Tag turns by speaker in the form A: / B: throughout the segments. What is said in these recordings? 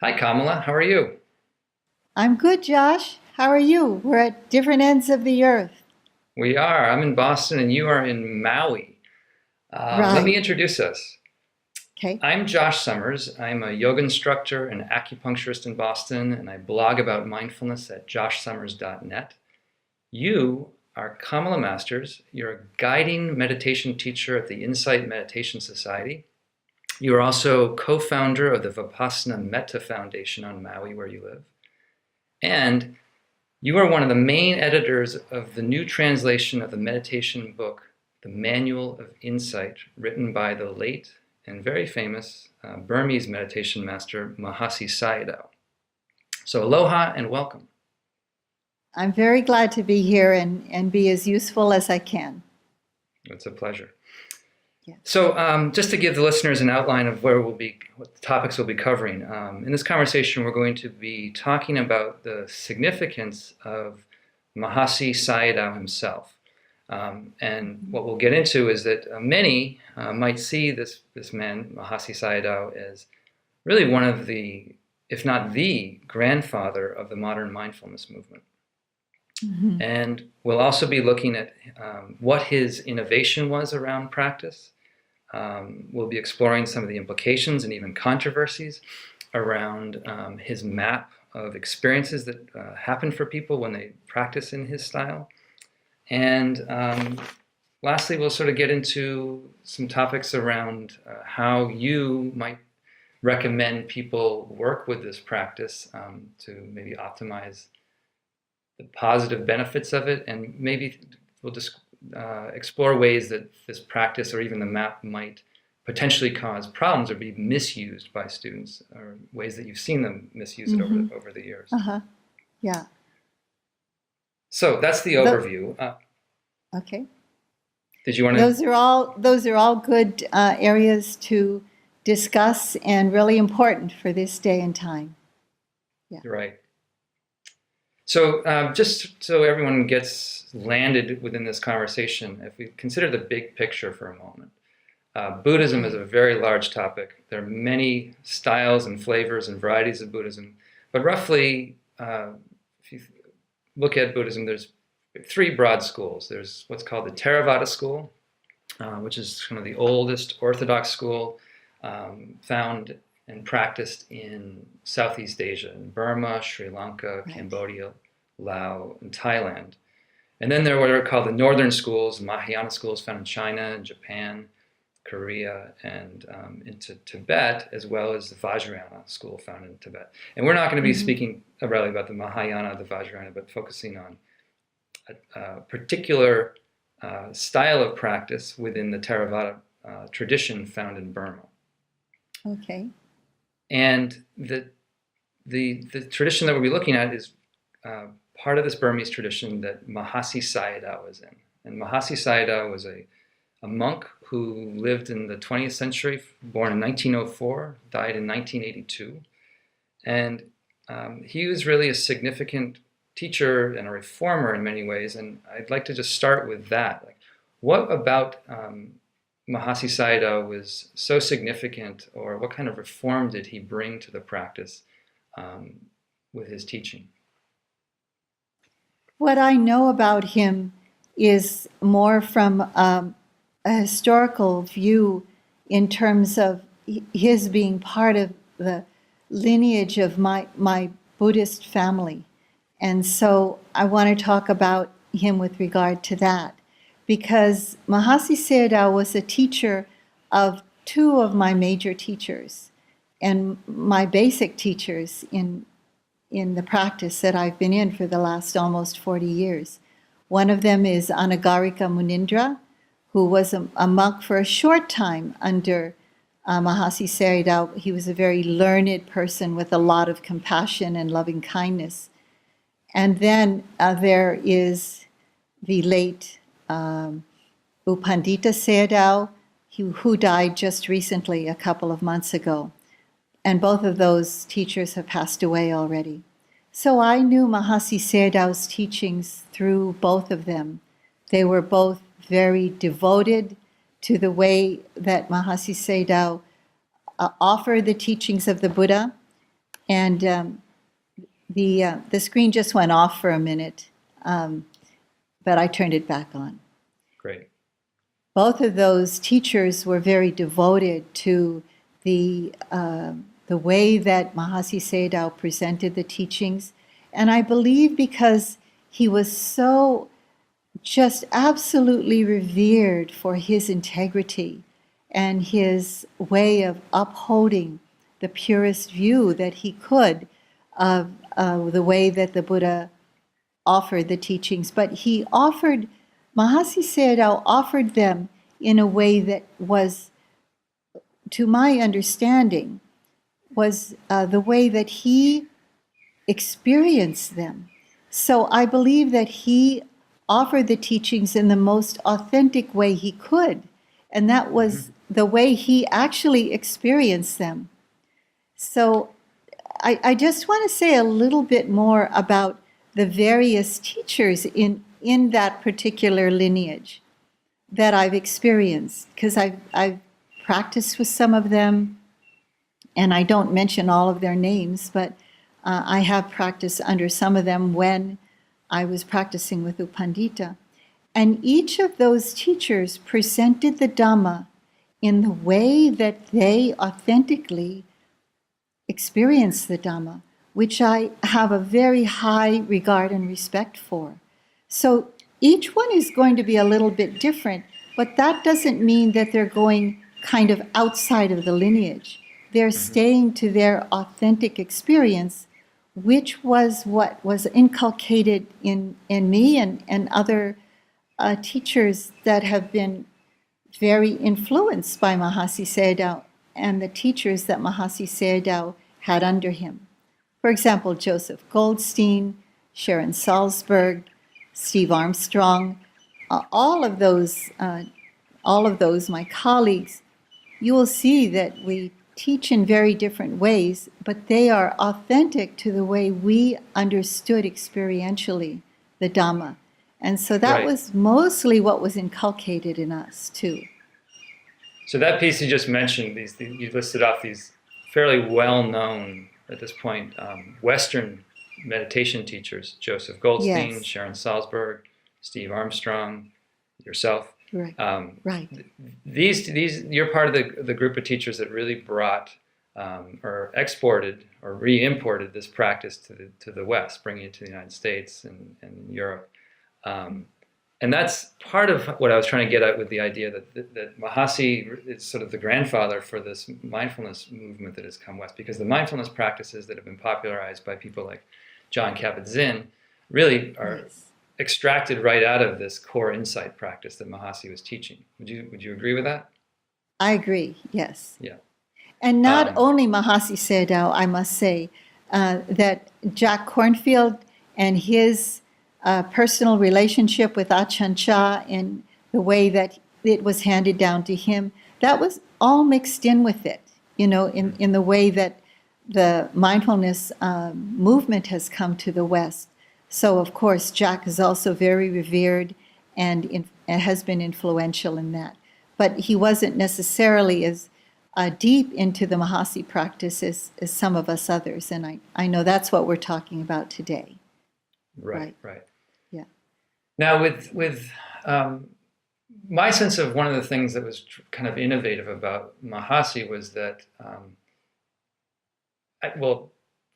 A: Hi, Kamala. How are you?
B: I'm good, Josh. How are you? We're at different ends of the earth.
A: We are. I'm in Boston and you are in Maui. Let me
B: Right.
A: introduce us.
B: Okay.
A: I'm Josh Summers. I'm a yoga instructor and acupuncturist in Boston, and I blog about mindfulness at joshsummers.net. You are Kamala Masters. You're a guiding meditation teacher at the Insight Meditation Society. You are also co-founder of the Vipassana Metta Foundation on Maui, where you live. And you are one of the main editors of the new translation of the meditation book, The Manual of Insight, written by the late and very famous Burmese meditation master, Mahasi Sayadaw. So aloha and welcome.
B: I'm very glad to be here and be as useful as I can.
A: It's a pleasure.
B: Yeah.
A: So just to give the listeners an outline of what the topics we'll be covering, in this conversation we're going to be talking about the significance of Mahasi Sayadaw himself. And what we'll get into is that many might see this man, Mahasi Sayadaw, as really one of the, if not the grandfather of the modern mindfulness movement.
B: Mm-hmm.
A: And we'll also be looking at what his innovation was around practice. We'll be exploring some of the implications and even controversies around his map of experiences that happen for people when they practice in his style. And lastly, we'll sort of get into some topics around how you might recommend people work with this practice to maybe optimize the positive benefits of it, and maybe we'll just explore ways that this practice or even the map might potentially cause problems or be misused by students, or ways that you've seen them misuse it over the years.
B: Uh-huh. Yeah.
A: So that's the
B: Tho-
A: overview.
B: okay.
A: Did you want to?
B: Those are all good areas to discuss and really important for this day and time. Yeah.
A: Right. So just so everyone gets landed within this conversation, if we consider the big picture for a moment, Buddhism is a very large topic. There are many styles and flavors and varieties of Buddhism, but roughly, if you look at Buddhism, there's three broad schools. There's what's called the Theravada school, which is kind of the oldest orthodox school found and practiced in Southeast Asia, in Burma, Sri Lanka,
B: Right.
A: Cambodia, Laos, and Thailand. And then there are what are called the northern schools, Mahayana schools found in China and Japan, Korea, and into Tibet, as well as the Vajrayana school found in Tibet. And we're not going to be speaking really about the Mahayana, the Vajrayana, but focusing on a particular style of practice within the Theravada tradition found in Burma.
B: Okay.
A: And the tradition that we'll be looking at is part of this Burmese tradition that Mahasi Sayadaw was in. And Mahasi Sayadaw was a monk who lived in the 20th century, born in 1904, died in 1982. And he was really a significant teacher and a reformer in many ways. And I'd like to just start with that. Like, what about Mahasi Sayadaw was so significant, or what kind of reform did he bring to the practice with his teaching?
B: What I know about him is more from a historical view in terms of his being part of the lineage of my Buddhist family. And so I want to talk about him with regard to that, because Mahasi Sayadaw was a teacher of two of my major teachers and my basic teachers in the practice that I've been in for the last almost 40 years. One of them is Anagarika Munindra, who was a monk for a short time under Mahasi Sayadaw. He was a very learned person with a lot of compassion and loving kindness. And then there is the late Upandita Sayadaw, who died just recently, a couple of months ago. And both of those teachers have passed away already. So I knew Mahasi Sayadaw's teachings through both of them. They were both very devoted to the way that Mahasi Sayadaw offered the teachings of the Buddha. And the screen just went off for a minute, but I turned it back on.
A: Great.
B: Both of those teachers were very devoted to the way that Mahasi Sayadaw presented the teachings. And I believe because he was so just absolutely revered for his integrity and his way of upholding the purest view that he could of the way that the Buddha offered the teachings. But Mahasi Sayadaw offered them in a way that was, to my understanding, was the way that he experienced them. So I believe that he offered the teachings in the most authentic way he could, and that was the way he actually experienced them. So I just want to say a little bit more about the various teachers in that particular lineage that I've experienced, because I've practiced with some of them, and I don't mention all of their names, but I have practiced under some of them when I was practicing with U Pandita. And each of those teachers presented the Dhamma in the way that they authentically experienced the Dhamma, which I have a very high regard and respect for. So each one is going to be a little bit different, but that doesn't mean that they're going kind of outside of the lineage. They're staying to their authentic experience, which was what was inculcated in me and other teachers that have been very influenced by Mahasi Sayadaw and the teachers that Mahasi Sayadaw had under him. For example, Joseph Goldstein, Sharon Salzberg, Steve Armstrong, all of those, my colleagues, you will see that we teach in very different ways, but they are authentic to the way we understood experientially the Dhamma. And so that was mostly what was inculcated in us, too.
A: So that piece you just mentioned, you listed off these fairly well-known, at this point, Western meditation teachers, Joseph Goldstein,
B: Yes.
A: Sharon Salzberg, Steve Armstrong, yourself.
B: Right. Right.
A: These you're part of the group of teachers that really brought or exported or re-imported this practice to the West, bringing it to the United States and Europe. And that's part of what I was trying to get at with the idea that Mahasi is sort of the grandfather for this mindfulness movement that has come west, because the mindfulness practices that have been popularized by people like Jon Kabat-Zinn really are extracted right out of this core insight practice that Mahasi was teaching. Would you agree with that?
B: I agree, yes.
A: Yeah.
B: And not only Mahasi Sayadaw, I must say, that Jack Kornfield and his personal relationship with Ajahn Chah and the way that it was handed down to him, that was all mixed in with it, in the way that the mindfulness movement has come to the West. So, of course, Jack is also very revered and has been influential in that. But he wasn't necessarily as deep into the Mahasi practice as some of us others. And I know that's what we're talking about today.
A: Right.
B: Yeah.
A: Now, with my sense of one of the things that was kind of innovative about Mahasi was that,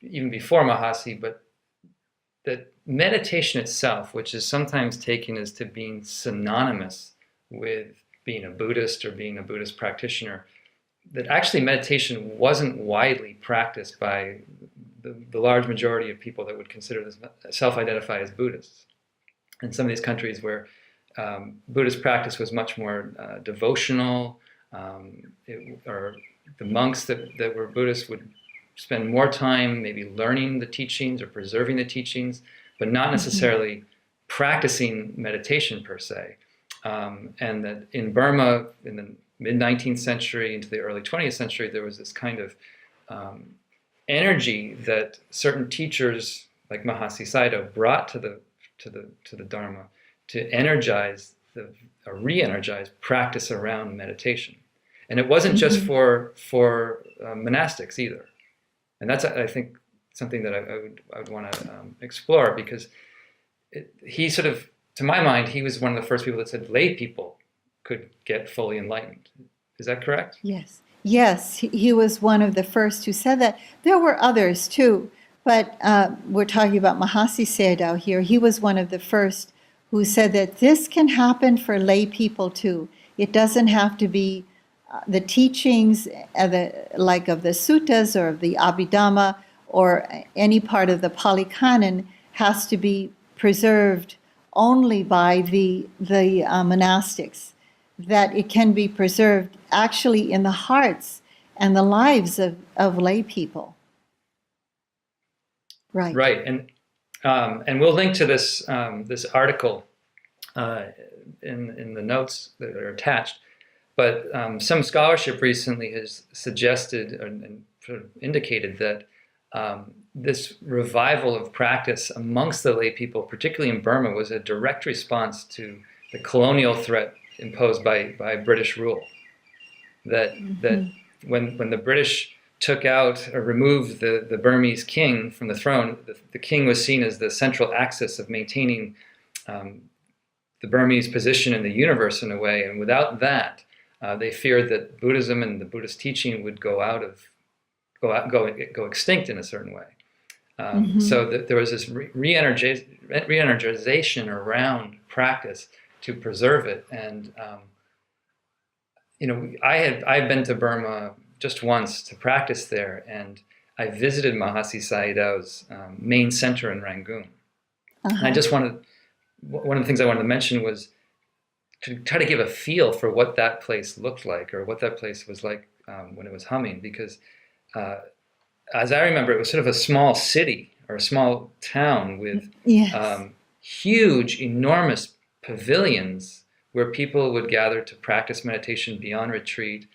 A: even before Mahasi, but that meditation itself, which is sometimes taken as to being synonymous with being a Buddhist or being a Buddhist practitioner, that actually meditation wasn't widely practiced by the large majority of people that would consider this self-identify as Buddhists. In some of these countries where Buddhist practice was much more devotional, or the monks that were Buddhists would spend more time maybe learning the teachings or preserving the teachings, but not necessarily practicing meditation per se. And that in Burma, in the mid-19th century into the early 20th century, there was this kind of energy that certain teachers like Mahasi Sayadaw brought to the Dharma to energize or re-energize practice around meditation. And it wasn't just for monastics either. And that's, I think, something that I would want to explore, because he sort of, to my mind, he was one of the first people that said lay people could get fully enlightened. Is that correct?
B: Yes. Yes, he was one of the first who said that. There were others too, but we're talking about Mahasi Sayadaw here. He was one of the first who said that this can happen for lay people too. It doesn't have to be the teachings like of the suttas or of the Abhidhamma or any part of the Pali Canon has to be preserved only by the monastics, that it can be preserved actually in the hearts and the lives of lay people. Right.
A: Right, and we'll link to this this article in the notes that are attached. But some scholarship recently has suggested and sort of indicated that this revival of practice amongst the lay people, particularly in Burma, was a direct response to the colonial threat imposed by British rule. That when the British took out or removed the Burmese king from the throne, the king was seen as the central axis of maintaining the Burmese position in the universe in a way, and without that, they feared that Buddhism and the Buddhist teaching would go extinct in a certain way. So that there was this re-energization around practice to preserve it. And I've been to Burma just once to practice there, and I visited Mahasi Sayadaw's main center in Rangoon. And I just one of the things I wanted to mention was to try to give a feel for what that place looked like, or what that place was like when it was humming, because as I remember, it was sort of a small city or a small town with huge, enormous pavilions where people would gather to practice meditation beyond retreat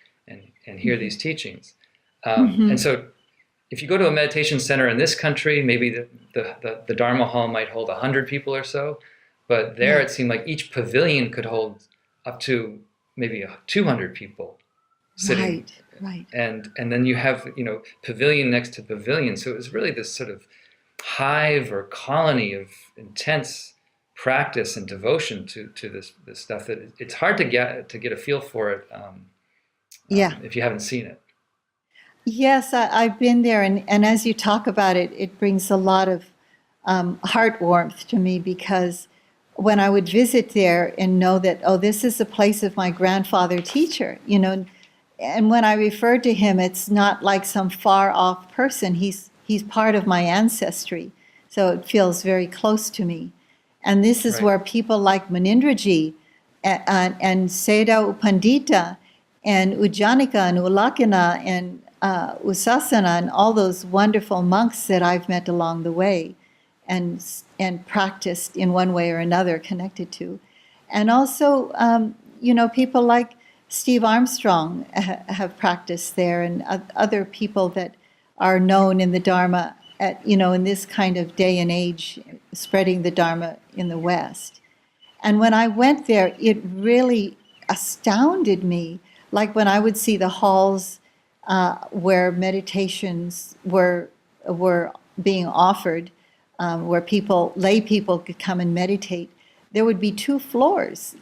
A: and hear these teachings. And so if you go to a meditation center in this country, maybe the Dharma hall might hold 100 people or so, but there it seemed like each pavilion could hold up to maybe 200 people sitting.
B: Right.
A: And then you have, pavilion next to pavilion. So it was really this sort of hive or colony of intense practice and devotion to this stuff that it's hard to get a feel for it if you haven't seen it.
B: Yes, I've been there, and as you talk about it, it brings a lot of heart warmth to me, because when I would visit there and know that, this is the place of my grandfather teacher, and when I refer to him, it's not like some far off person. He's part of my ancestry, so it feels very close to me. And this is where people like Munindraji and Sayadaw Pandita and Ujjanika and Ulakana and Usasana and all those wonderful monks that I've met along the way and practiced in one way or another connected to. And also, people like Steve Armstrong have practiced there, and other people that are known in the Dharma in this kind of day and age, spreading the Dharma in the West. And when I went there, it really astounded me, like when I would see the halls where meditations were being offered, where lay people could come and meditate. There would be 2 floors,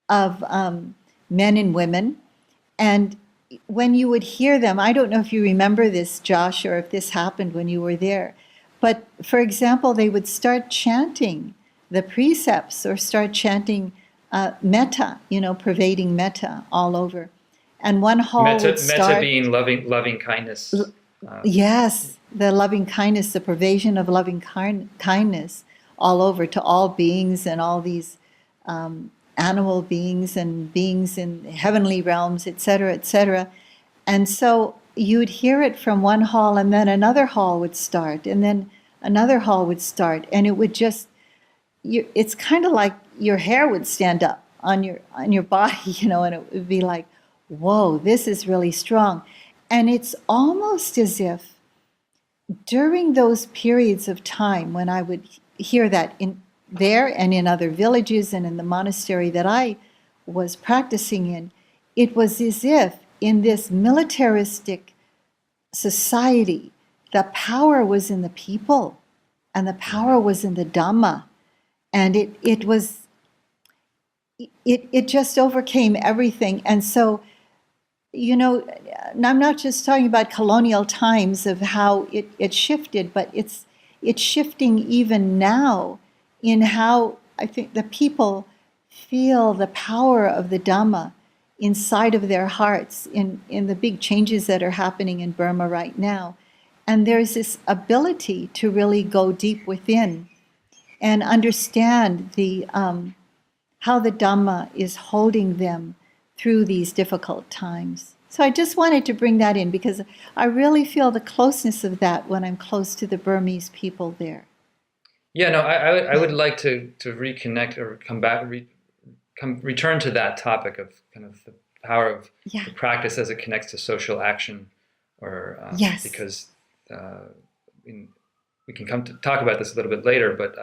B: of men and women. And when you would hear them, I don't know if you remember this, Josh, or if this happened when you were there, but for example, they would start chanting the precepts or start chanting Metta, pervading Metta all over. And one hall would start...
A: Metta being loving kindness.
B: Yes, the loving kindness, the pervasion of loving kindness all over to all beings and all these animal beings and beings in heavenly realms, etc., etc. And so you'd hear it from one hall, and then another hall would start, and then another hall would start, and it would just... it's kind of like your hair would stand up on your body, and it would be like, whoa, this is really strong. And it's almost as if during those periods of time when I would hear that in there and in other villages and in the monastery that I was practicing in, it was as if in this militaristic society the power was in the people, and the power was in the Dhamma. And it just overcame everything. And so, and I'm not just talking about colonial times of how it shifted, but it's shifting even now in how I think the people feel the power of the Dhamma inside of their hearts in the big changes that are happening in Burma right now. And there's this ability to really go deep within and understand how the Dhamma is holding them through these difficult times. So I just wanted to bring that in because I really feel the closeness of that when I'm close to the Burmese people there.
A: Yeah, no, I would like to reconnect or come back, return to that topic of kind of the power of the practice as it connects to social action, or because we can come to talk about this a little bit later. But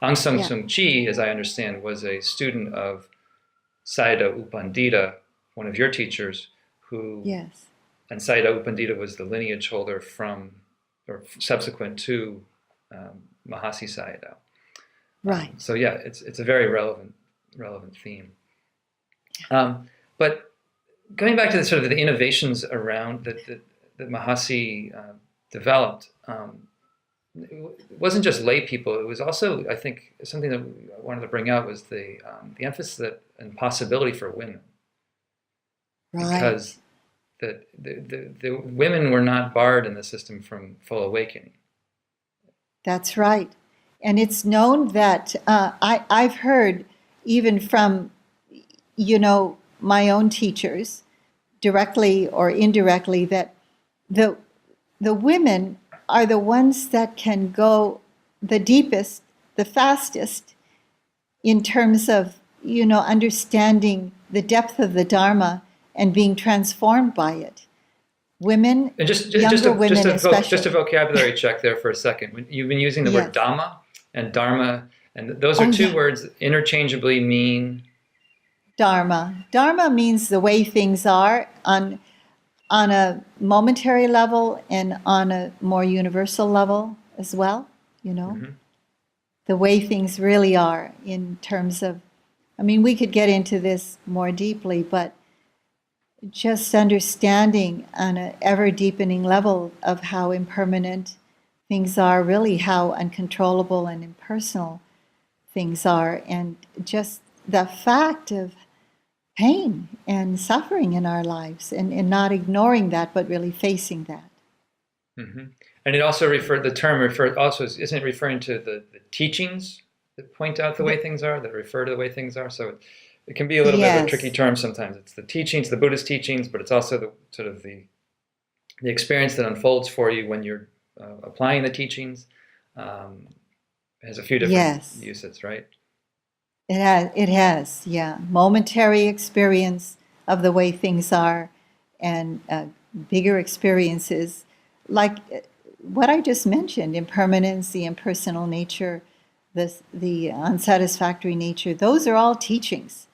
A: Aung San Suu Kyi, as I understand, was a student of Sayadaw U Pandita, one of your teachers, and Sayadaw U Pandita was the lineage holder from or subsequent to Mahasi Sayadaw.
B: Right.
A: So yeah, it's a very relevant theme. But going back to the sort of the innovations around that Mahasi developed, it wasn't just lay people. It was also, I think, something that I wanted to bring out was the emphasis and possibility for women, because the women were not barred in the system from full awakening.
B: That's right. And it's known that I've heard even from, my own teachers, directly or indirectly, that the women are the ones that can go the deepest, the fastest in terms of, understanding the depth of the Dharma and being transformed by it. Women,
A: and
B: younger women especially.
A: Just a vocabulary check there for a second. You've been using the word Dhamma and Dharma, and those are two words interchangeably mean?
B: Dharma. Dharma means the way things are on a momentary level and on a more universal level as well,
A: Mm-hmm.
B: The way things really are in terms of, we could get into this more deeply, but just understanding on an ever-deepening level of how impermanent things are, really how uncontrollable and impersonal things are, and just the fact of pain and suffering in our lives, and not ignoring that, but really facing that.
A: Mm-hmm. And it also isn't it referring to the teachings that point out the way things are, that refer to the way things are? So it can be a little bit of a tricky term sometimes. It's the teachings, the Buddhist teachings, but it's also the sort of the experience that unfolds for you when you're applying the teachings. It has a few different uses, right?
B: It has, momentary experience of the way things are, and bigger experiences like what I just mentioned: impermanence, the impersonal nature, the unsatisfactory nature. Those are all teachings.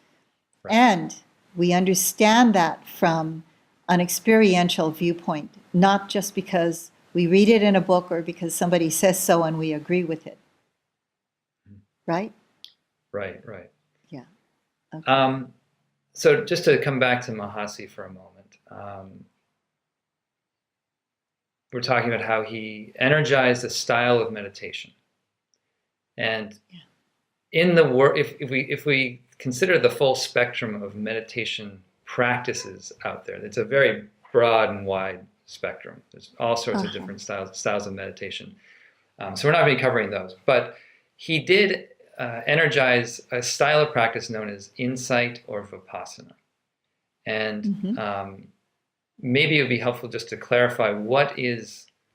B: Right. And we understand that from an experiential viewpoint, not just because we read it in a book or because somebody says so and we agree with it. Right?
A: Right.
B: Yeah. Okay.
A: So just to come back to Mahasi for a moment, we're talking about how he energized a style of meditation. And in the work, if we consider the full spectrum of meditation practices out there, it's a very broad and wide spectrum. There's all sorts of different styles of meditation. So we're not going to be covering those. But he did energize a style of practice known as insight or Vipassana. And maybe it would be helpful just to clarify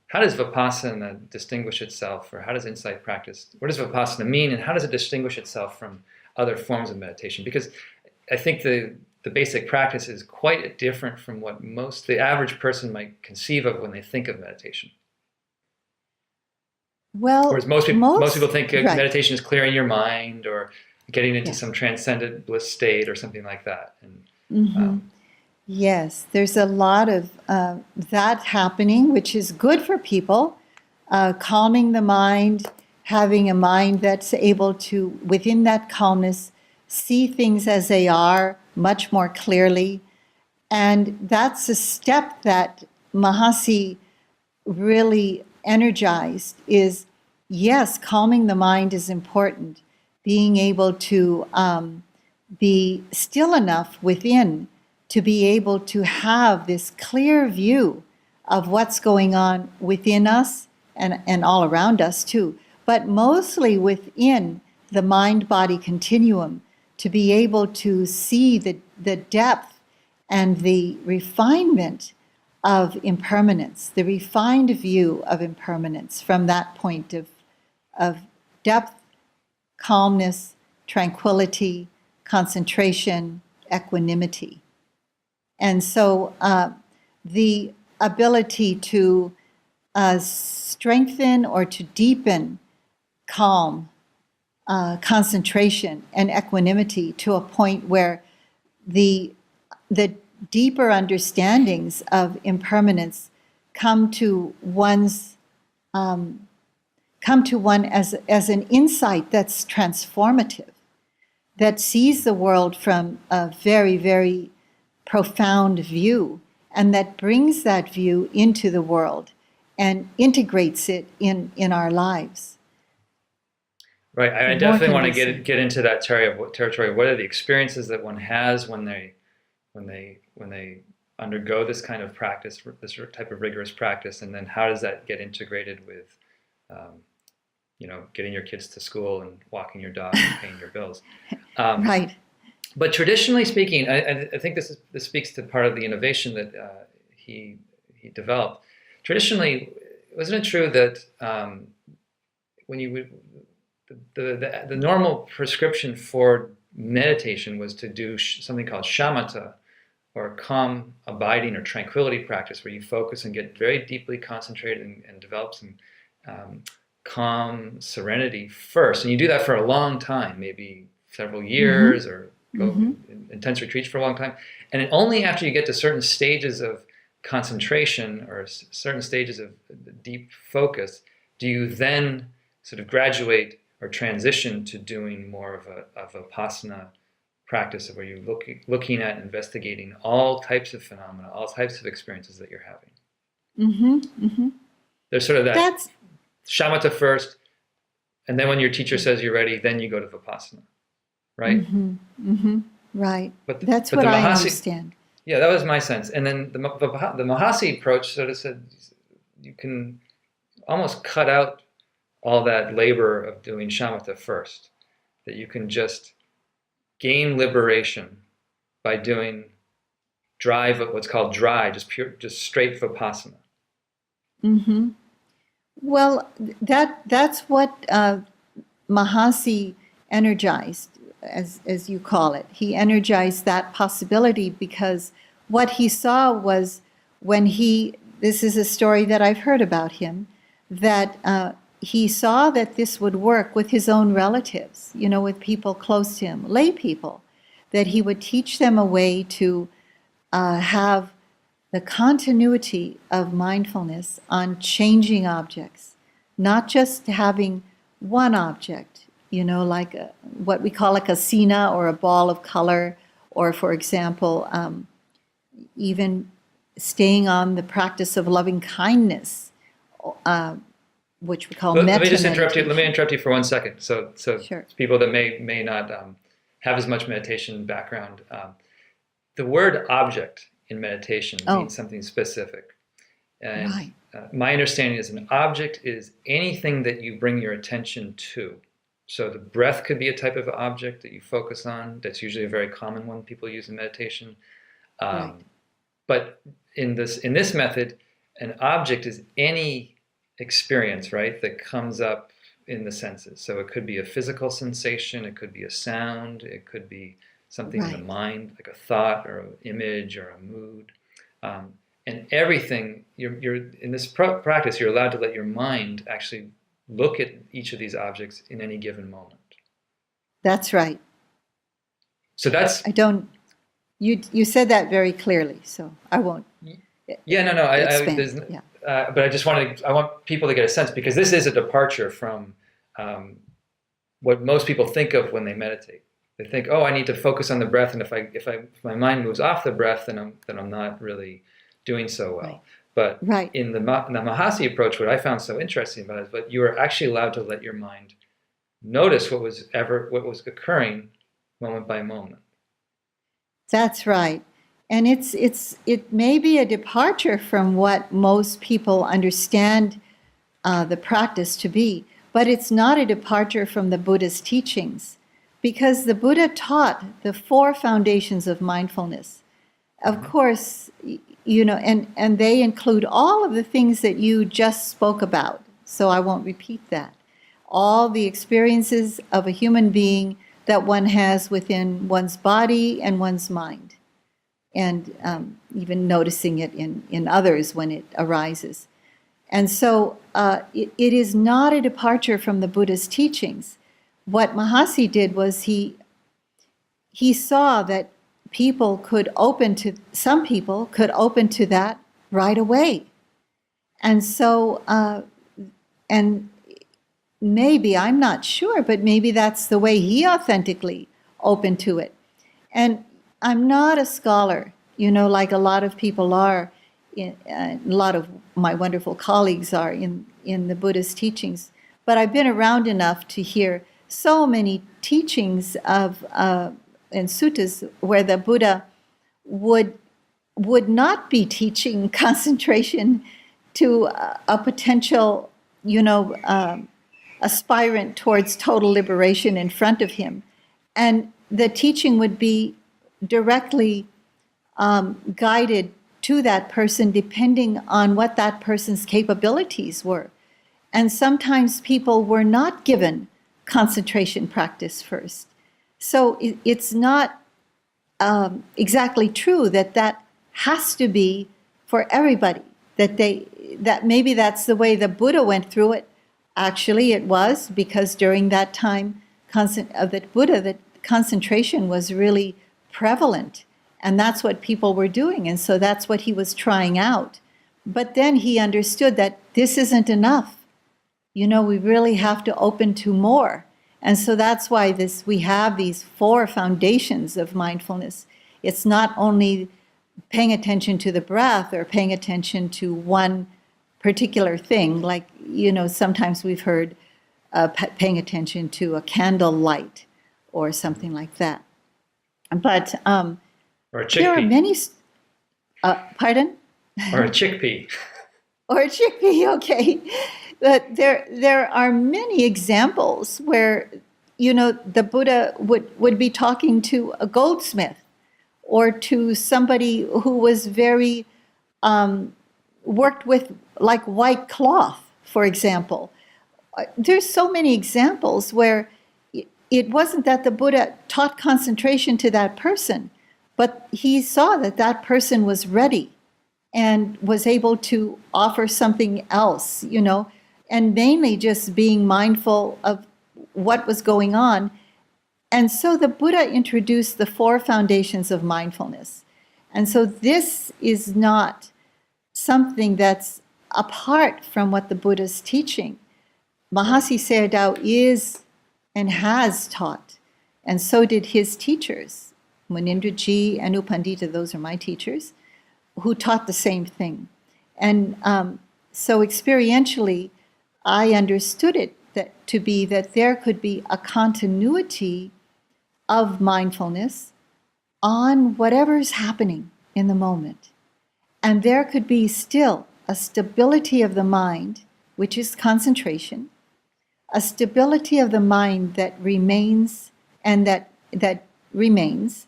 A: how does Vipassana distinguish itself, or how does insight practice, what does Vipassana mean, and how does it distinguish itself from other forms of meditation? Because I think the basic practice is quite different from what the average person might conceive of when they think of meditation.
B: Well,
A: whereas most people think meditation is clearing your mind or getting into some transcendent bliss state or something like that. And
B: Yes, there's a lot of that happening, which is good for people, calming the mind, having a mind that's able to, within that calmness, see things as they are much more clearly. And that's a step that Mahasi really energized is, yes, calming the mind is important. Being able to be still enough within to be able to have this clear view of what's going on within us and all around us too, but mostly within the mind-body continuum, to be able to see the depth and the refinement of impermanence, the refined view of impermanence from that point of depth, calmness, tranquility, concentration, equanimity. And so the ability to strengthen or to deepen calm, concentration, and equanimity to a point where the deeper understandings of impermanence come to one as an insight that's transformative, that sees the world from a very, very profound view, and that brings that view into the world and integrates it in our lives.
A: Right. I definitely want to get into that territory. What are the experiences that one has when they undergo this kind of practice, this type of rigorous practice, and then how does that get integrated with, getting your kids to school and walking your dog and paying your bills?
B: Right.
A: But traditionally speaking, I think this speaks to part of the innovation that he developed. Traditionally, wasn't it true that when you would the normal prescription for meditation was to do something called shamatha, or calm, abiding, or tranquility practice, where you focus and get very deeply concentrated and develop some calm serenity first. And you do that for a long time, maybe several years, or go in intense retreats for a long time. And only after you get to certain stages of concentration or certain stages of deep focus do you then sort of graduate or transition to doing more of a Vipassana practice, where you're looking at investigating all types of phenomena, all types of experiences that you're having. There's sort of that shamatha first, and then when your teacher says you're ready, then you go to Vipassana, right?
B: Right.
A: But
B: that's what I understand.
A: Yeah, that was my sense. And then the Mahasi approach sort of said you can almost cut out all that labor of doing shamatha first, that you can just gain liberation by doing what's called dry, just straight Vipassana.
B: Well, that's what Mahasi energized, as you call it. He energized that possibility because what he saw was this is a story that I've heard about him, that he saw that this would work with his own relatives, with people close to him, lay people, that he would teach them a way to have the continuity of mindfulness on changing objects, not just having one object, like what we call a kasina or a ball of color, or, for example, even staying on the practice of loving kindness, which we call Metta.
A: Let me just interrupt you. Let me interrupt you for 1 second. So
B: Sure.
A: People that may not have as much meditation background, the word object in meditation means something specific. And
B: Right.
A: My understanding is an object is anything that you bring your attention to. So the breath could be a type of object that you focus on. That's usually a very common one people use in meditation.
B: Right.
A: But in this method, an object is any experience, right, that comes up in the senses. So it could be a physical sensation, it could be a sound, it could be something in the mind, like a thought or an image or a mood. And everything, you're in this practice, you're allowed to let your mind actually look at each of these objects in any given moment.
B: That's right.
A: So that's...
B: You said that very clearly, so I won't
A: Yeah, no, no.
B: expand. Yeah.
A: But I want people to get a sense, because this is a departure from what most people think of when they meditate. They think, oh, I need to focus on the breath, and if my mind moves off the breath, then I'm not really doing so well.
B: Right.
A: But
B: Right.
A: in the Mahasi approach, what I found so interesting about it is that you are actually allowed to let your mind notice what was occurring moment by moment.
B: That's right. And it may be a departure from what most people understand the practice to be, but it's not a departure from the Buddha's teachings, because the Buddha taught the 4 foundations of mindfulness. Of course, and they include all of the things that you just spoke about, so I won't repeat that. All the experiences of a human being that one has within one's body and one's mind, and even noticing it in others when it arises. And so it is not a departure from the Buddha's teachings. What Mahasi did was he saw that some people could open to that right away. And so, and maybe, I'm not sure, but maybe that's the way he authentically opened to it. And I'm not a scholar, like a lot of people are, a lot of my wonderful colleagues are in the Buddhist teachings. But I've been around enough to hear so many teachings of and suttas where the Buddha would not be teaching concentration to a potential, aspirant towards total liberation in front of him. And the teaching would be directly guided to that person depending on what that person's capabilities were. And sometimes people were not given concentration practice first. So it's not exactly true that has to be for everybody, that maybe that's the way the Buddha went through it. Actually, it was, because during that time of the Buddha, that concentration was really prevalent, and that's what people were doing, and so that's what he was trying out. But then he understood that this isn't enough. We really have to open to more. And so that's why we have these 4 foundations of mindfulness. It's not only paying attention to the breath or paying attention to one particular thing, like, sometimes we've heard paying attention to a candle light or something like that. But
A: Or a chickpea.
B: There are many. Pardon?
A: Or a chickpea.
B: Or a chickpea, okay. But there are many examples where, the Buddha would be talking to a goldsmith or to somebody who was very, worked with like white cloth, for example. There's so many examples where it wasn't that the Buddha taught concentration to that person, but he saw that that person was ready and was able to offer something else, and mainly just being mindful of what was going on. And so the Buddha introduced the 4 foundations of mindfulness. And so this is not something that's apart from what the Buddha's teaching. Mahasi Sayadaw is and has taught, and so did his teachers. Munindraji and U Pandita, those are my teachers, who taught the same thing. And so experientially, I understood it to be that there could be a continuity of mindfulness on whatever's happening in the moment. And there could be still a stability of the mind, which is concentration, a stability of the mind that remains, and that remains.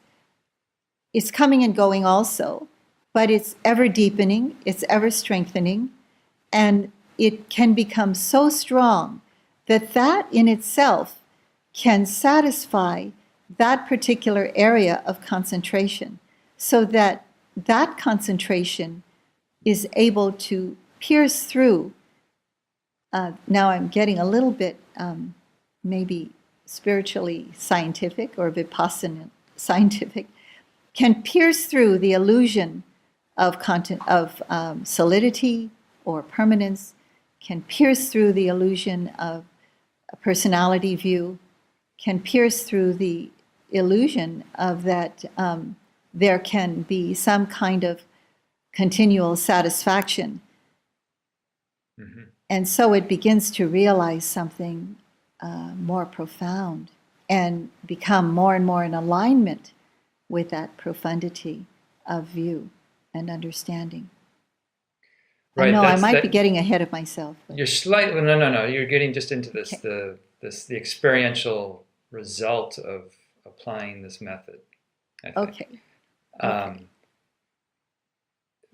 B: It's coming and going also, but it's ever deepening, it's ever strengthening, and it can become so strong that in itself can satisfy that particular area of concentration, so that concentration is able to pierce through. Now I'm getting a little bit maybe spiritually scientific or Vipassana scientific, can pierce through the illusion of solidity or permanence, can pierce through the illusion of a personality view, can pierce through the illusion of that there can be some kind of continual satisfaction.
A: Mm-hmm.
B: And so it begins to realize something more profound and become more and more in alignment with that profundity of view and understanding.
A: Right,
B: I know I might be getting ahead of myself.
A: You're slightly, no. You're getting just into this,
B: Okay.
A: the experiential result of applying this method, I think.
B: Okay.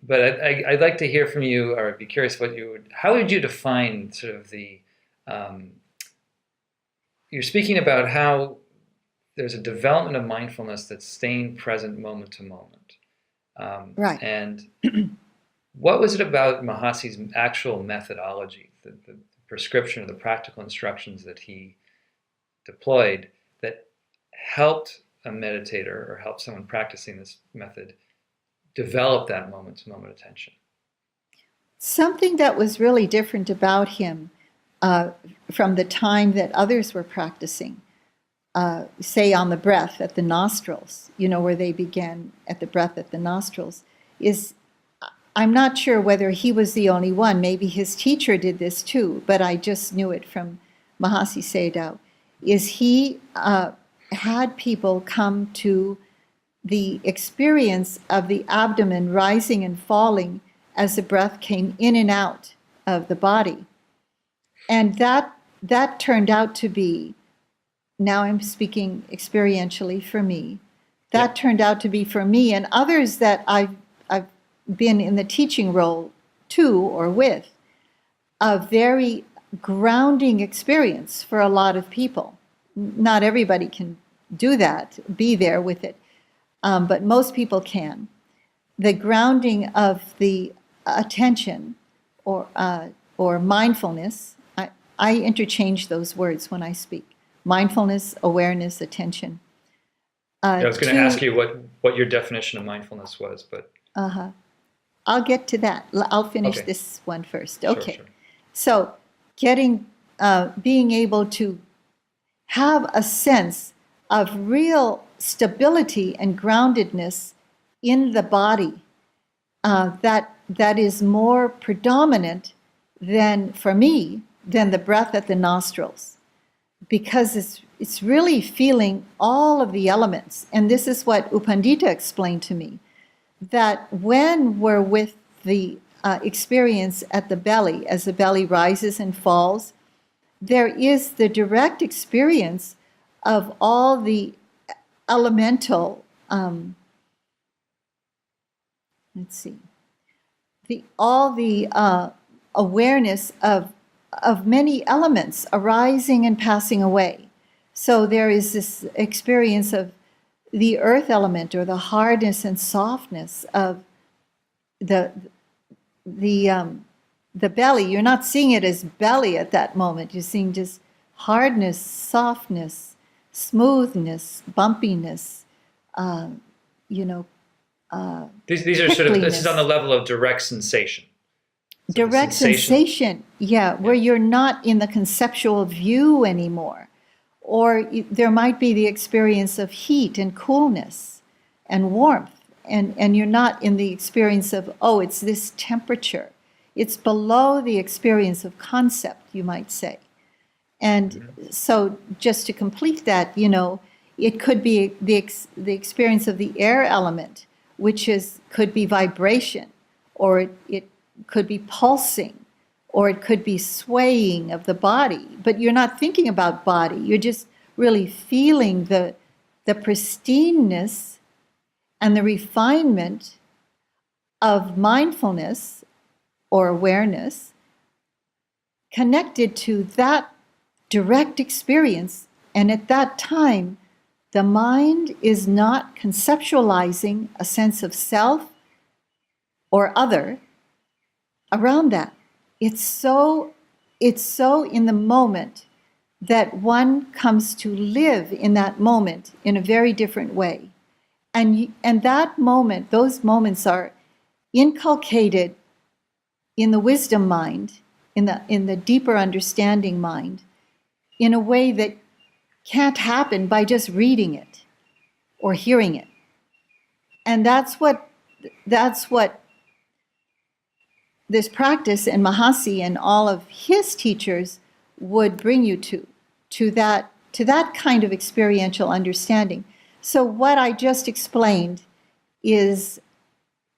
A: But I'd like to hear from you, or I'd be curious how would you define sort of you're speaking about how there's a development of mindfulness that's staying present moment to moment.
B: Right.
A: And what was it about Mahasi's actual methodology, the prescription or the practical instructions that he deployed that helped a meditator or helped someone practicing this method develop that moment-to-moment attention?
B: Something that was really different about him from the time that others were practicing, say on the breath at the nostrils, where they began at the breath at the nostrils, is I'm not sure whether he was the only one. Maybe his teacher did this too, but I just knew it from Mahasi Sayadaw, is he had people come to the experience of the abdomen rising and falling as the breath came in and out of the body. And that turned out to be, now I'm speaking experientially for me, that turned out to be for me and others that I've been in the teaching role to or with, a very grounding experience for a lot of people. Not everybody can do that, be there with it. But most people can. The grounding of the attention or mindfulness, I interchange those words when I speak. Mindfulness, awareness, attention.
A: I was going to ask you what your definition of mindfulness was, but...
B: I'll get to that. I'll finish
A: Okay.
B: this one first. Okay.
A: Sure.
B: So being able to have a sense of real stability and groundedness in the body that is more predominant for me than the breath at the nostrils, because it's really feeling all of the elements. And this is what U Pandita explained to me, that when we're with the experience at the belly, as the belly rises and falls, there is the direct experience of all the elemental, all the awareness of many elements arising and passing away. So there is this experience of the earth element, or the hardness and softness of the belly. You're not seeing it as belly at that moment. You're seeing just hardness, softness, smoothness, bumpiness,
A: These are sort of, this is on the level of direct sensation. So
B: direct sensation, where you're not in the conceptual view anymore. Or there might be the experience of heat and coolness and warmth, and you're not in the experience of, it's this temperature. It's below the experience of concept, you might say. And so just to complete that, it could be the experience of the air element, which could be vibration, or it could be pulsing, or it could be swaying of the body. But you're not thinking about body. You're just really feeling the pristineness and the refinement of mindfulness or awareness connected to that direct experience. And at that time, the mind is not conceptualizing a sense of self or other around that. It's so in the moment that one comes to live in that moment in a very different way. And that moment, those moments are inculcated in the wisdom mind, in the deeper understanding mind, in a way that can't happen by just reading it or hearing it. And that's what this practice and Mahasi and all of his teachers would bring you to that kind of experiential understanding. So what I just explained is,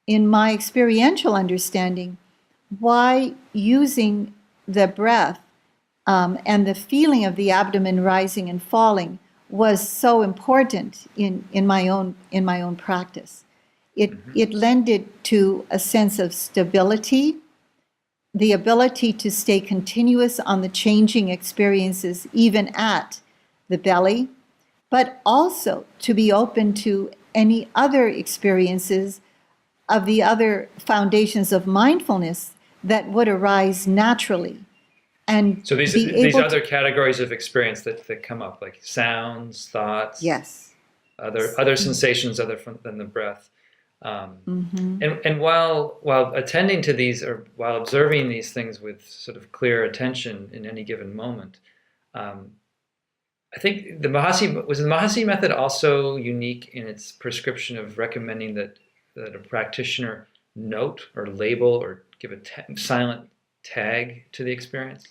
B: in my experiential understanding, why using the breath and the feeling of the abdomen rising and falling was so important in my own practice. It lended to a sense of stability, the ability to stay continuous on the changing experiences even at the belly, but also to be open to any other experiences of the other foundations of mindfulness that would arise naturally. And
A: so these other categories of experience that come up, like sounds, thoughts,
B: yes,
A: other sensations other than the breath. And while attending to these, or while observing these things with sort of clear attention in any given moment, I think the Mahasi method also unique in its prescription of recommending that a practitioner note or label or give a silent tag to the experience?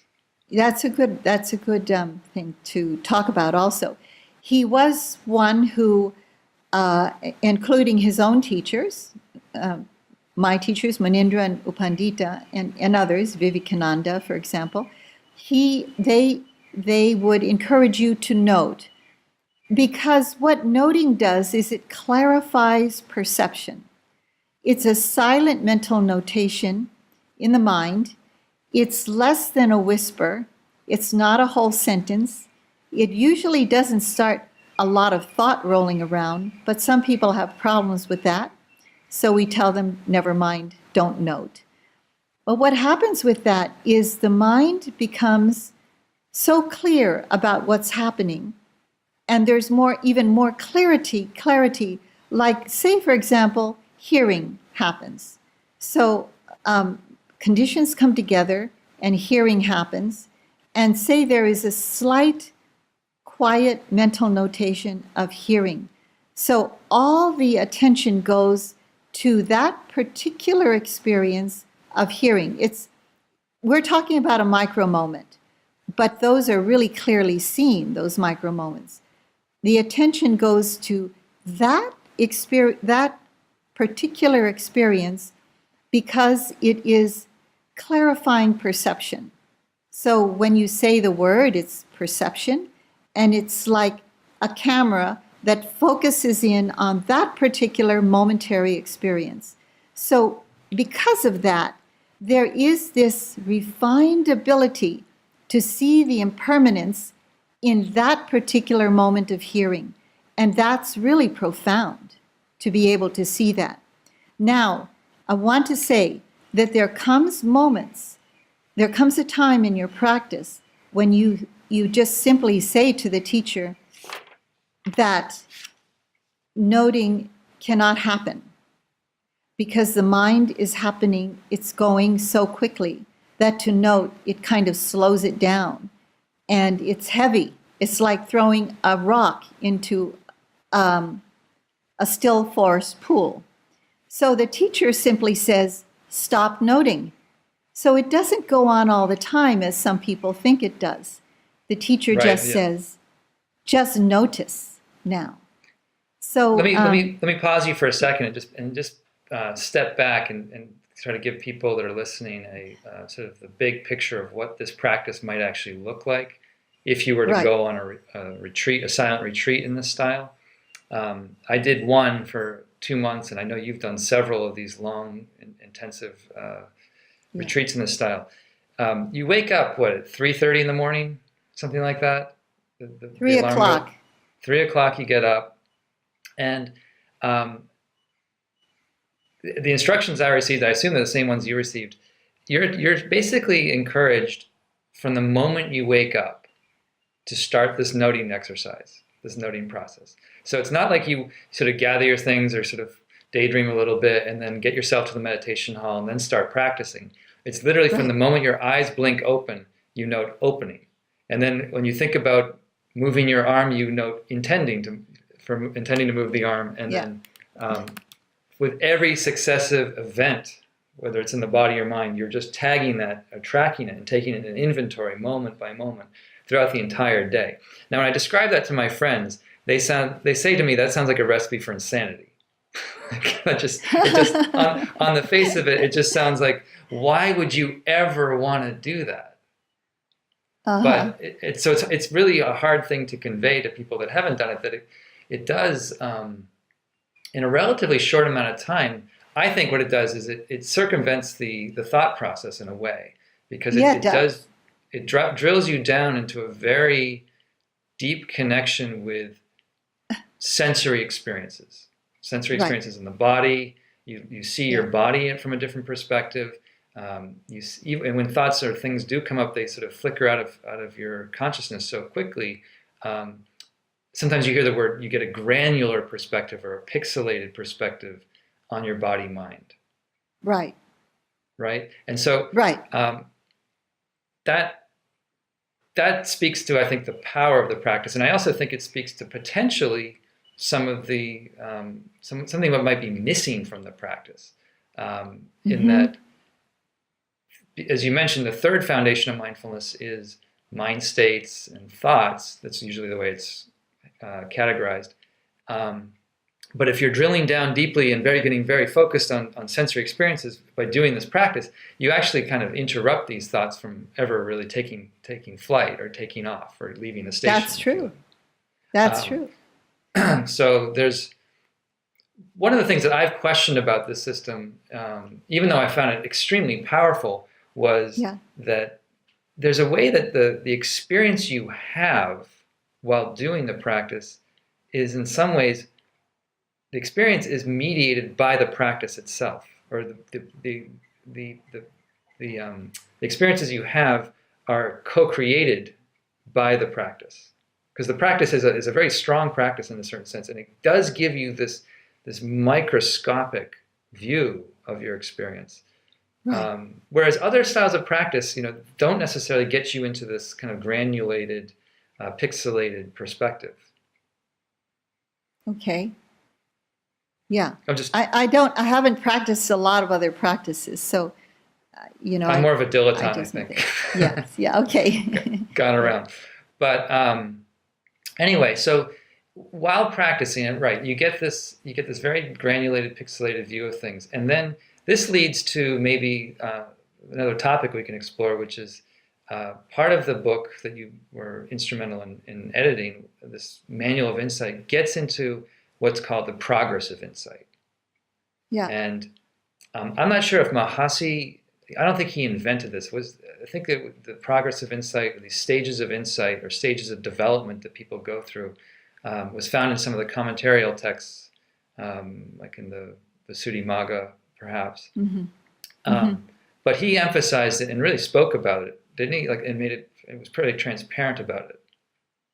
B: That's a good thing to talk about also. He was one who, including his own teachers, my teachers, Munindra and Upandita, and others, Vivekananda, for example, they would encourage you to note, because what noting does is it clarifies perception. It's a silent mental notation in the mind. It's less than a whisper. It's not a whole sentence. It usually doesn't start a lot of thought rolling around, but some people have problems with that. So we tell them, never mind, don't note. But what happens with that is the mind becomes so clear about what's happening, and there's even more clarity, like, say, for example, hearing happens. So conditions come together and hearing happens, and say there is a slight, quiet mental notation of hearing. So all the attention goes to that particular experience of hearing. We're talking about a micro moment, but those are really clearly seen, those micro moments. The attention goes to that particular experience because it is clarifying perception. So when you say the word, it's perception, and it's like a camera that focuses in on that particular momentary experience. So because of that, there is this refined ability to see the impermanence in that particular moment of hearing. And that's really profound, to be able to see that. Now, I want to say that there comes a time in your practice when you just simply say to the teacher that noting cannot happen because the mind is happening, it's going so quickly that to note, it kind of slows it down. And it's heavy. It's like throwing a rock into a still force pool. So the teacher simply says, stop noting. So it doesn't go on all the time as some people think it does. The teacher just says, just notice now. So
A: let me pause you for a second and just step back and try to give people that are listening a sort of the big picture of what this practice might actually look like if you were to go on a retreat, a silent retreat in this style. I did one for 2 months, and I know you've done several of these long, intensive retreats in this style. You wake up, at 3:30 in the morning? Something like that?
B: 3 o'clock.
A: 3 o'clock you get up, and the instructions I received, I assume they're the same ones you received. You're basically encouraged from the moment you wake up to start this noting exercise. this noting process. So it's not like you sort of gather your things or sort of daydream a little bit and then get yourself to the meditation hall and then start practicing. It's literally from the moment your eyes blink open, you note opening. And then when you think about moving your arm, you note intending to move the arm. And then with every successive event, whether it's in the body or mind, you're just tagging that, or tracking it, and taking it in inventory moment by moment throughout the entire day. Now, when I describe that to my friends, they say to me, that sounds like a recipe for insanity. it just on the face of it, it just sounds like, why would you ever want to do that? But it's really a hard thing to convey to people that haven't done it, that it does, in a relatively short amount of time. I think what it does is it circumvents the thought process in a way, because it drills you down into a very deep connection with sensory experiences in the body. You see your body from a different perspective. And when thoughts or things do come up, they sort of flicker out of your consciousness so quickly. Sometimes you hear the word, you get a granular perspective or a pixelated perspective on your body mind. Right. And so that speaks to, I think, the power of the practice. And I also think it speaks to potentially some of the something that might be missing from the practice. In that, as you mentioned, the third foundation of mindfulness is mind states and thoughts. That's usually the way it's categorized. But if you're drilling down deeply and getting very focused on sensory experiences by doing this practice, you actually kind of interrupt these thoughts from ever really taking flight or taking off or leaving the station.
B: That's true.
A: So there's one of the things that I've questioned about this system, even though I found it extremely powerful, was that there's a way that the experience you have while doing the practice is, in some ways, the experience is mediated by the practice itself, or the experiences you have are co-created by the practice, because the practice is a very strong practice in a certain sense, and it does give you this microscopic view of your experience. Whereas other styles of practice, don't necessarily get you into this kind of granulated, pixelated perspective.
B: Okay. Yeah. I haven't practiced a lot of other practices, so,
A: I'm more of a dilettante, I think.
B: Yes. Yeah. Okay.
A: Gone around. But anyway, so while practicing it, you get this very granulated, pixelated view of things. And then this leads to maybe another topic we can explore, which is part of the book that you were instrumental in editing, this Manual of Insight, gets into what's called the progress of insight. Yeah. And I'm not sure if Mahasi, I don't think he invented this. I think that the progress of insight, or these stages of insight or stages of development that people go through, was found in some of the commentarial texts, like in the Visuddhimagga, perhaps. But he emphasized it and really spoke about it, didn't he? And it was pretty transparent about it,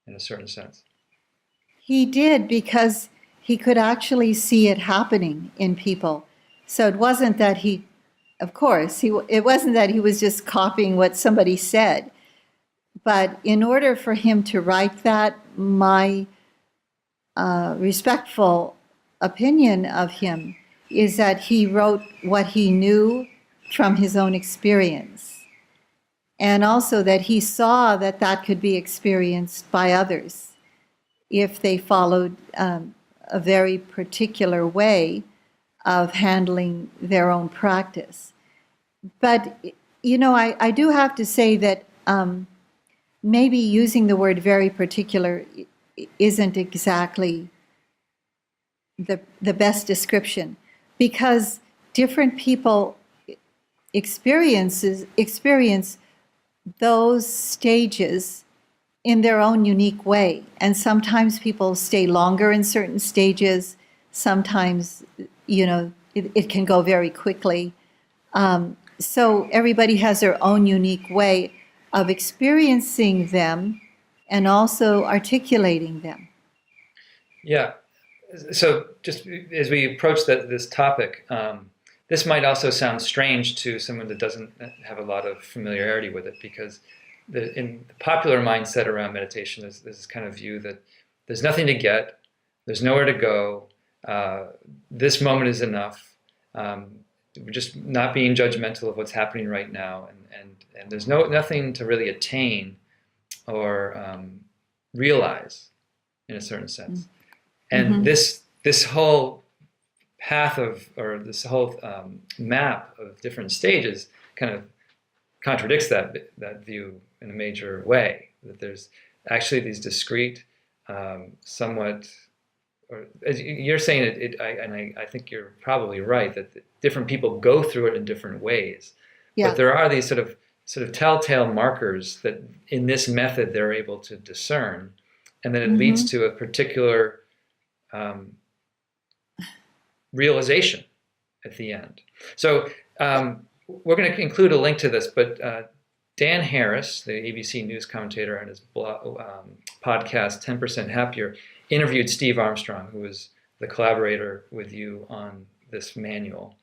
A: in a certain sense.
B: He did, because he could actually see it happening in people. So it wasn't that it wasn't that he was just copying what somebody said. But in order for him to write that, my respectful opinion of him is that he wrote what he knew from his own experience. And also that he saw that could be experienced by others if they followed a very particular way of handling their own practice. But, I do have to say that maybe using the word very particular isn't exactly the best description, because different people experience those stages in their own unique way. And sometimes people stay longer in certain stages. Sometimes, it can go very quickly. So everybody has their own unique way of experiencing them and also articulating them.
A: Yeah. So just as we approach this topic, this might also sound strange to someone that doesn't have a lot of familiarity with it, because in the popular mindset around meditation, there's this kind of view that there's nothing to get, there's nowhere to go, this moment is enough. We're just not being judgmental of what's happening right now, and there's nothing to really attain or realize in a certain sense. And this whole path or this whole map of different stages kind of contradicts that view in a major way. That there's actually these discrete, somewhat, or as you're saying I think you're probably right that different people go through it in different ways. Yeah. But there are these sort of telltale markers that in this method they're able to discern, and then it leads to a particular realization at the end. So we're going to include a link to this, but Dan Harris, the ABC News commentator, on his podcast 10% Happier, interviewed Steve Armstrong, who was the collaborator with you on this manual.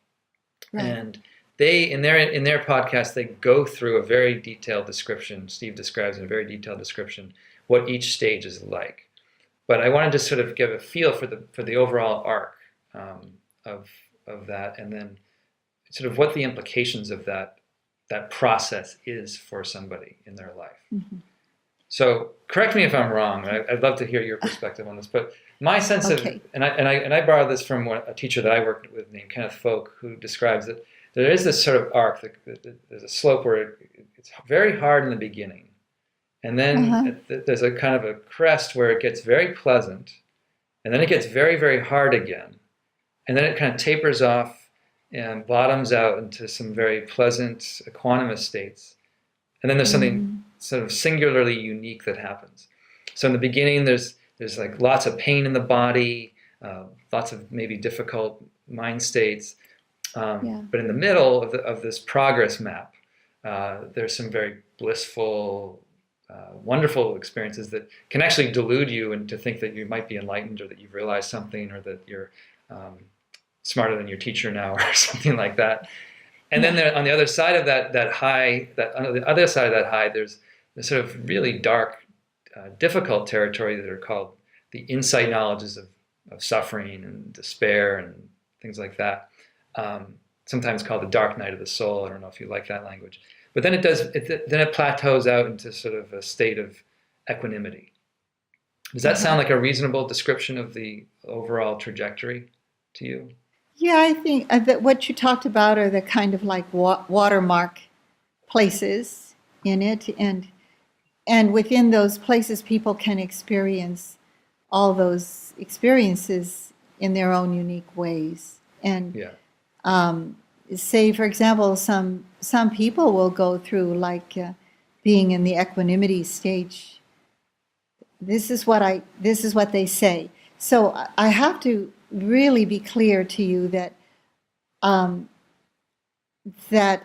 A: Right. And they, in their podcast, they go through a very detailed description. Steve describes in a very detailed description what each stage is like. But I wanted to sort of give a feel for the overall arc of that, and then sort of what the implications of that process is for somebody in their life. So correct me if I'm wrong. I'd love to hear your perspective on this. But my sense of, and I borrowed this from a teacher that I worked with named Kenneth Folk, who describes that there is this sort of arc. There's a slope where it's very hard in the beginning. And then there's a kind of a crest where it gets very pleasant, and then it gets very, very hard again. And then it kind of tapers off and bottoms out into some very pleasant, equanimous states. And then there's something sort of singularly unique that happens. So in the beginning, there's like lots of pain in the body, lots of maybe difficult mind states. But in the middle of this progress map, there's some very blissful, wonderful experiences that can actually delude you and to think that you might be enlightened, or that you've realized something, or that you're smarter than your teacher now, or something like that. And then there, on the other side of that high, on the other side of that high, there's this sort of really dark, difficult territory that are called the insight knowledges of suffering and despair and things like that. Sometimes called the dark night of the soul. I don't know if you like that language. But then it plateaus out into sort of a state of equanimity. Does that sound like a reasonable description of the overall trajectory to you?
B: Yeah, I think that what you talked about are the kind of like watermark places in it, and within those places, people can experience all those experiences in their own unique ways. And say, for example, some people will go through like being in the equanimity stage. This is what they say. So I have to really be clear to you that that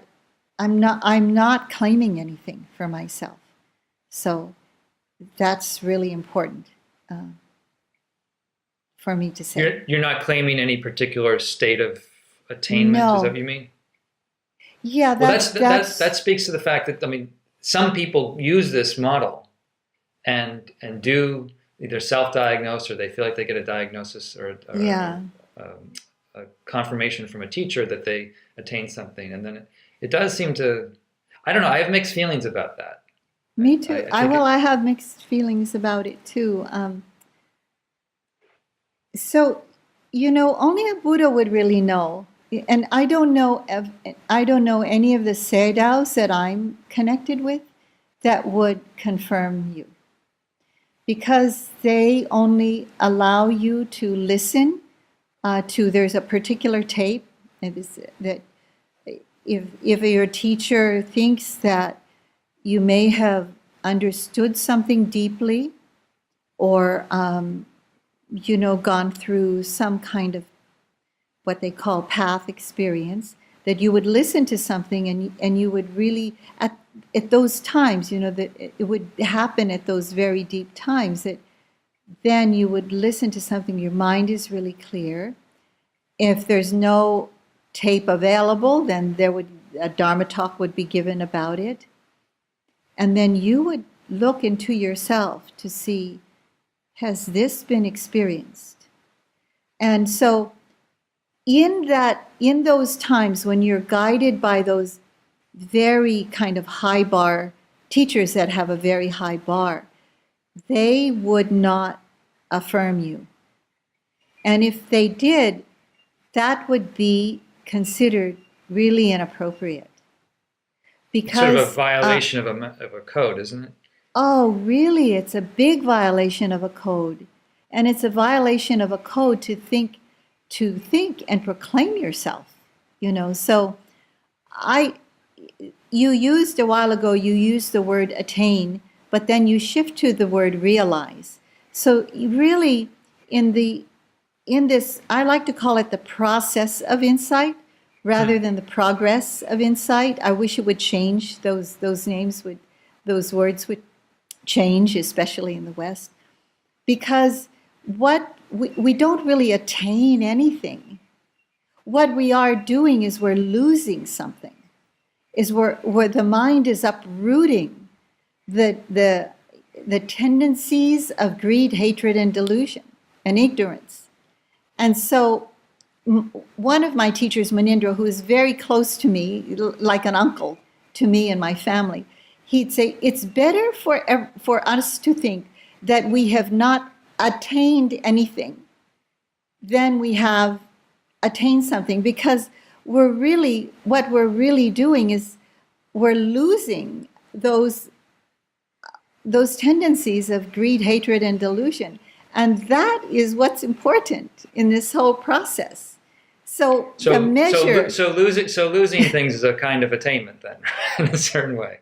B: I'm not claiming anything for myself. So that's really important for me to say.
A: You're not claiming any particular state of attainment.
B: No.
A: Is that what you mean?
B: Yeah,
A: that speaks to the fact that, I mean, some people use this model and do either self-diagnose, or they feel like they get a diagnosis or a confirmation from a teacher that they attain something, and then it does seem to, I don't know, I have mixed feelings about that.
B: Me too. I have mixed feelings about it too. So, only a Buddha would really know. And I don't know any of the Sayadaws that I'm connected with that would confirm you, because they only allow you to listen to. There's a particular tape that if your teacher thinks that you may have understood something deeply, or gone through some kind of what they call path experience, that you would listen to something and you would really, at those times, that it would happen at those very deep times, that then you would listen to something. Your mind is really clear. If there's no tape available, then a Dharma talk would be given about it. And then you would look into yourself to see, has this been experienced? And so in those times when you're guided by those very kind of high bar teachers that have a very high bar, they would not affirm you. And if they did, that would be considered really inappropriate. Because,
A: sort of a violation of a code, isn't it?
B: Oh, really? It's a big violation of a code. And it's a violation of a code to think and proclaim yourself, So you used a while ago, you used the word attain, but then you shift to the word realize. So really, in this, I like to call it the process of insight rather than the progress of insight. I wish it would change. Those those words would change, especially in the West, because what we don't really attain anything. What we are doing is we're losing something. Is where the mind is uprooting the tendencies of greed, hatred, and delusion, and ignorance. And so one of my teachers, Munindra, who is very close to me, like an uncle to me and my family, he'd say, it's better for us to think that we have not attained anything than we have attained something, because what we're really doing is we're losing those tendencies of greed, hatred, and delusion. And that is what's important in this whole process. So the measure...
A: So losing things is a kind of attainment then, in a certain way.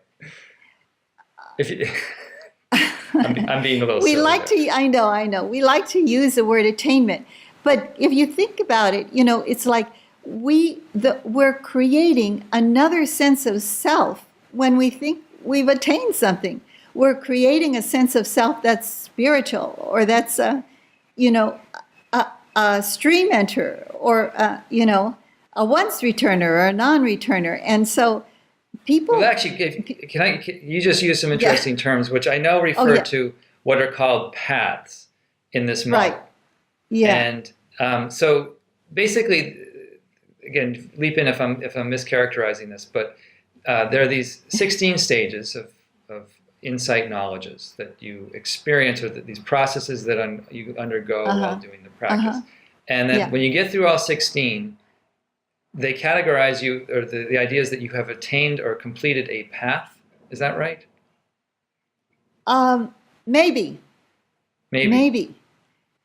A: I'm being a little silly.
B: I know. We like to use the word attainment. But if you think about it, it's like we're creating another sense of self when we think we've attained something. We're creating a sense of self that's spiritual, or that's a stream enter, or a once returner or a non-returner. And so people...
A: Well, actually, you just use some interesting terms, which I know refer to what are called paths in this model.
B: Right. Yeah.
A: And so basically, again, leap in if I'm mischaracterizing this, but there are these 16 stages of insight knowledges that you experience, or these processes that you undergo while doing the practice. And then when you get through all 16, they categorize you, or the idea is that you have attained or completed a path. Is that right?
B: Maybe.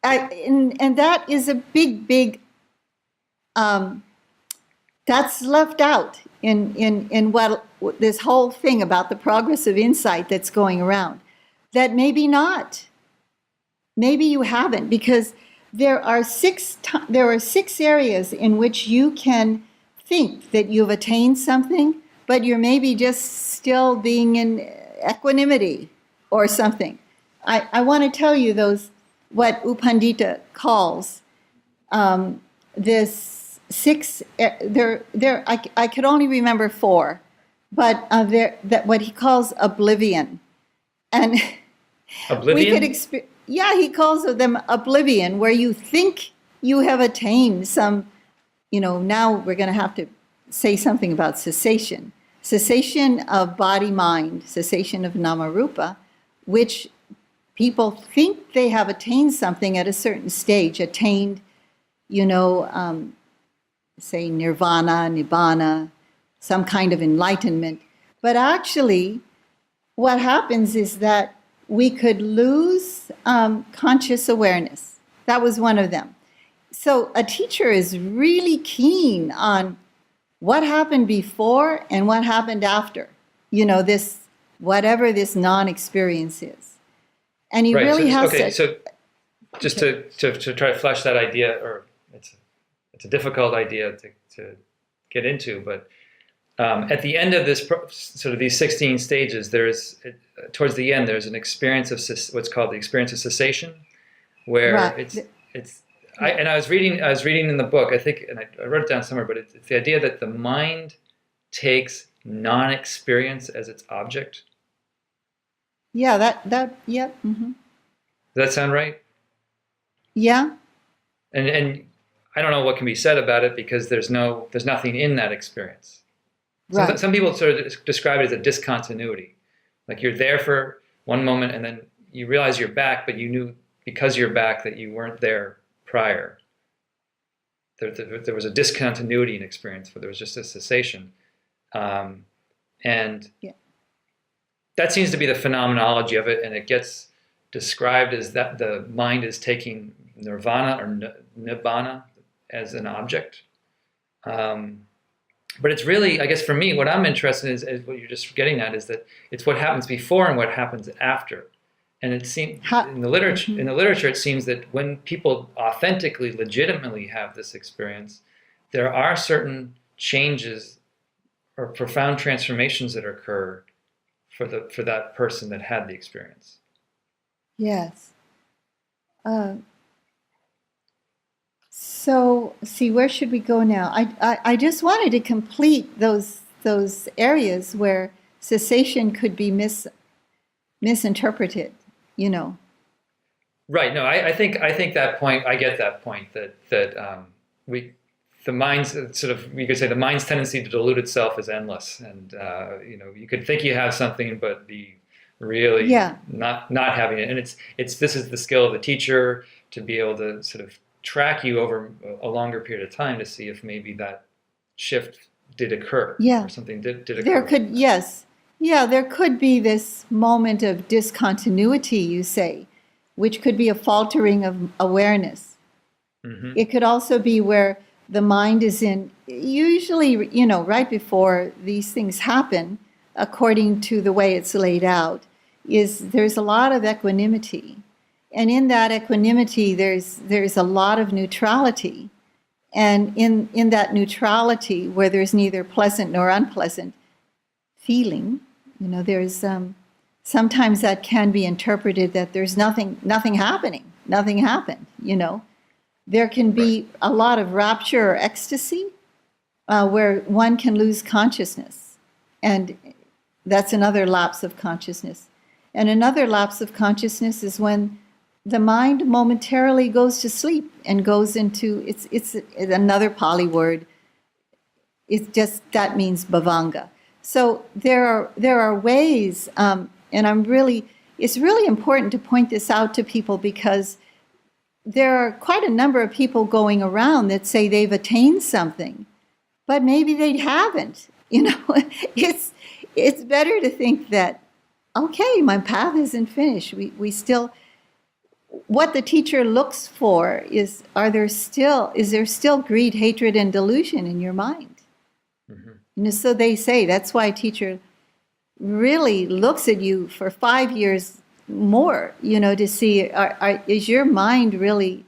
B: And that is a big that's left out in what this whole thing about the progress of insight that's going around. That maybe not. Maybe you haven't, because there are six areas in which you can think that you've attained something, but you're maybe just still being in equanimity or something. I want to tell you what U Pandita calls this six. I could only remember four, but what he calls oblivion, and
A: oblivion.
B: He calls them oblivion, where you think you have attained some. Now we're going to have to say something about cessation of body-mind, cessation of nama-rupa, which people think they have attained something at a certain stage, say nirvana, nibbana, some kind of enlightenment. But actually, what happens is that we could lose conscious awareness. That was one of them. So a teacher is really keen on what happened before and what happened after, this, whatever this non-experience is. And he really has to...
A: So just to try to flesh that idea, or it's a difficult idea to get into, but at the end of this sort of these 16 stages, towards the end, there's an experience of what's called the experience of cessation, where
B: Right.
A: it's and I was reading in the book, I think, and I wrote it down somewhere, but it's the idea that the mind takes non-experience as its object.
B: Yeah, yep. Hmm.
A: Does that sound right?
B: Yeah,
A: And I don't know what can be said about it because there's nothing in that experience.
B: right.
A: Some people sort of describe it as a discontinuity, like you're there for one moment and then you realize you're back, but you knew because you're back that you weren't there prior. There was a discontinuity in experience where there was just a cessation, and
B: Yeah.
A: that seems to be the phenomenology of it, and it gets described as that the mind is taking nirvana or nibbana as an object. But it's really, I guess for me, what I'm interested in is what you're just getting at, is that it's what happens before and what happens after. And it seems in the literature, it seems that when people authentically, legitimately have this experience, there are certain changes or profound transformations that occur for that person that had the experience.
B: Yes. So, see, where should we go now? I just wanted to complete those areas where cessation could be misinterpreted, you know.
A: Right. No, I think that point. I get that point that the mind's sort of, you could say the mind's tendency to delude itself is endless, and you could think you have something, but be really not having it. And this is the skill of the teacher to be able to sort of track you over a longer period of time to see if maybe that shift did occur, or something did occur.
B: There could be this moment of discontinuity, you say, which could be a faltering of awareness.
A: Mm-hmm.
B: It could also be where the mind is in, usually, right before these things happen, according to the way it's laid out, there's a lot of equanimity. And in that equanimity, there's a lot of neutrality. And in that neutrality, where there's neither pleasant nor unpleasant feeling, there's sometimes that can be interpreted that there's nothing happening, nothing happened. There can be a lot of rapture or ecstasy, where one can lose consciousness, and that's another lapse of consciousness. And another lapse of consciousness is when the mind momentarily goes to sleep and goes into, it's another Pali word. It's just, that means bhavanga. So there are ways, and it's really important to point this out to people, because there are quite a number of people going around that say they've attained something, but maybe they haven't. It's better to think that, okay, my path isn't finished. We still, what the teacher looks for is there still greed, hatred, and delusion in your mind? Mm-hmm. So they say that's why a teacher really looks at you for 5 years more, to see, is your mind really,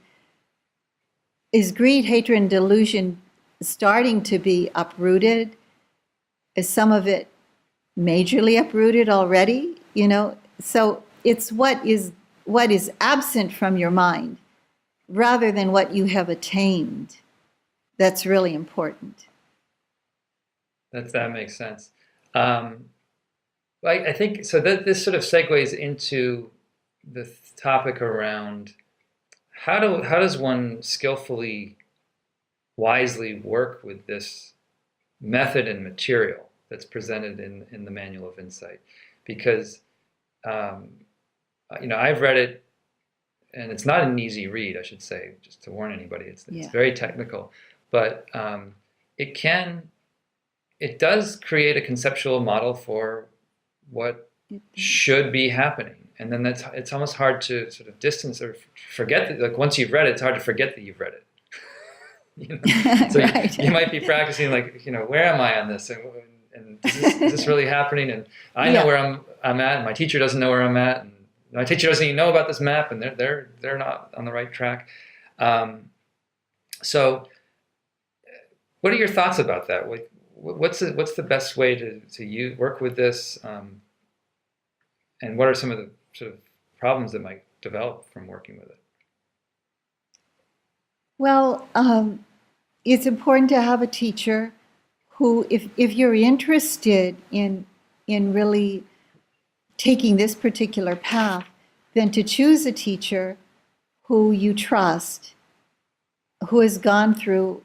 B: is greed, hatred, and delusion starting to be uprooted? Is some of it majorly uprooted already? So it's what is absent from your mind rather than what you have attained. That's really important.
A: That makes sense. I think so. This sort of segues into the topic around how does one skillfully, wisely work with this method and material that's presented in the Manual of Insight, because I've read it, and it's not an easy read, I should say, just to warn anybody. It's very technical, but it does create a conceptual model for what should be happening, and then it's almost hard to sort of distance or forget that. Like, once you've read it, it's hard to forget that you've read it. So right. you might be practicing, like, where am I on this, and is this really happening? And I know where I'm at, and my teacher doesn't know where I'm at, and my teacher doesn't even know about this map, and they're not on the right track. So, what are your thoughts about that? What's the best way to work with this, and what are some of the sort of problems that might develop from working with it?
B: Well, it's important to have a teacher who, if you're interested in really taking this particular path, then to choose a teacher who you trust, who has gone through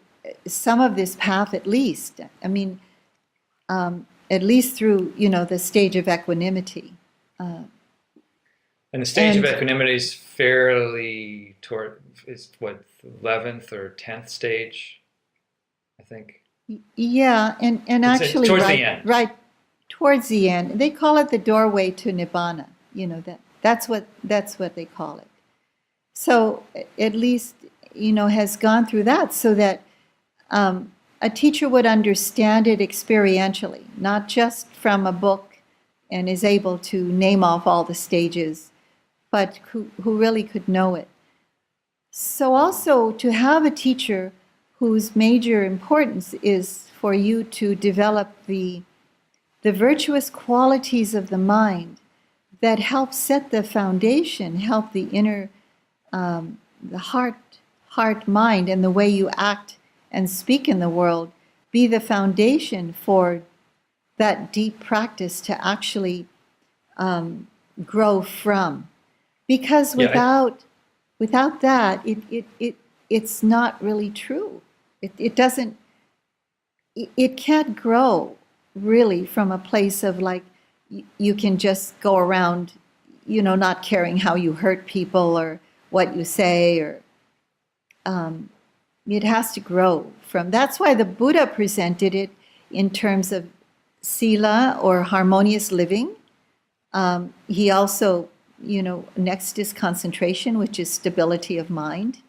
B: some of this path at least. I mean, at least through, the stage of equanimity.
A: And the stage of
B: And
A: equanimity is fairly is what, 11th or 10th stage, I think.
B: yeah, and actually
A: towards the end.
B: right towards the end, they call it the doorway to nibbana. That's what they call it. So at least has gone through that, so that a teacher would understand it experientially, not just from a book, and is able to name off all the stages, but who really could know it. So also to have a teacher whose major importance is for you to develop the virtuous qualities of the mind that help set the foundation, help the inner, the heart, mind, and the way you act and speak in the world be the foundation for that deep practice to actually grow from. Because without that, it's not really true. It doesn't. It can't grow really from a place of like you can just go around, not caring how you hurt people or what you say, or it has to grow from. That's why the Buddha presented it in terms of sila, or harmonious living. He also, next is concentration, which is stability of mind,